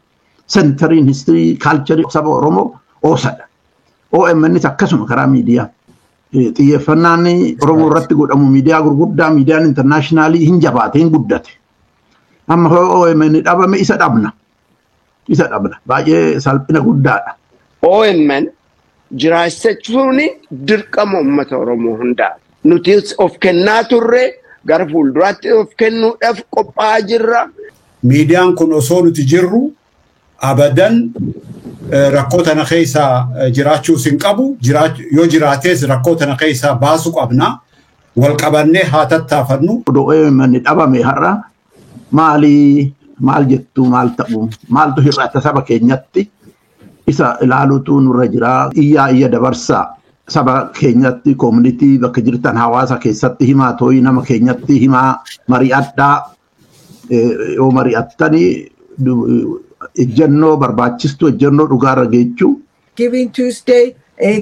centeriin history culture saba Oromoo oosadha. OMNs akkasuma karaa miidiyaa. Xiyyeeffannaan Oromoo irratti godhamu miidiyaa gurguddaa miidiyaan internationalii hin jabaate hin guddate. Amma OMN dhabame isa dhabna. Isa dhabna. Baay'ee salphina guddaadha. OMN jiraachuun dirqama uummata Oromoo hundaa. Nuti of kennaa turre gara fuulduraatti of kennuudhaaf qophaa'aa jirra. Miidiyaan kun osoo nuti jirru abadan rakkoo tana keessa jiraachuu sin qabu. Yoo jiraates rakkoo tana keessa baasuu qabna. Wal qabannee haa tattaafannu. OMN dhabame har'a maal jettu maal ta'u maaltu hir'ata saba keenyatti isa ilaaluutu nurra jira. Iyya dabarsaa saba keenyatti community bakka jirtan hawaasa keessatti himaa tooyi nama keenyatti himaa mari'adhaa yoo mari'attanii ejjennoo barbaachistu ejjennoo dhugaarra geechuu. Giving Tuesday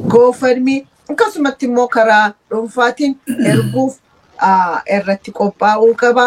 GoFundMe akkasumatti immoo karaa dhuunfaatiin erguuf irratti qophaa'uu qaba.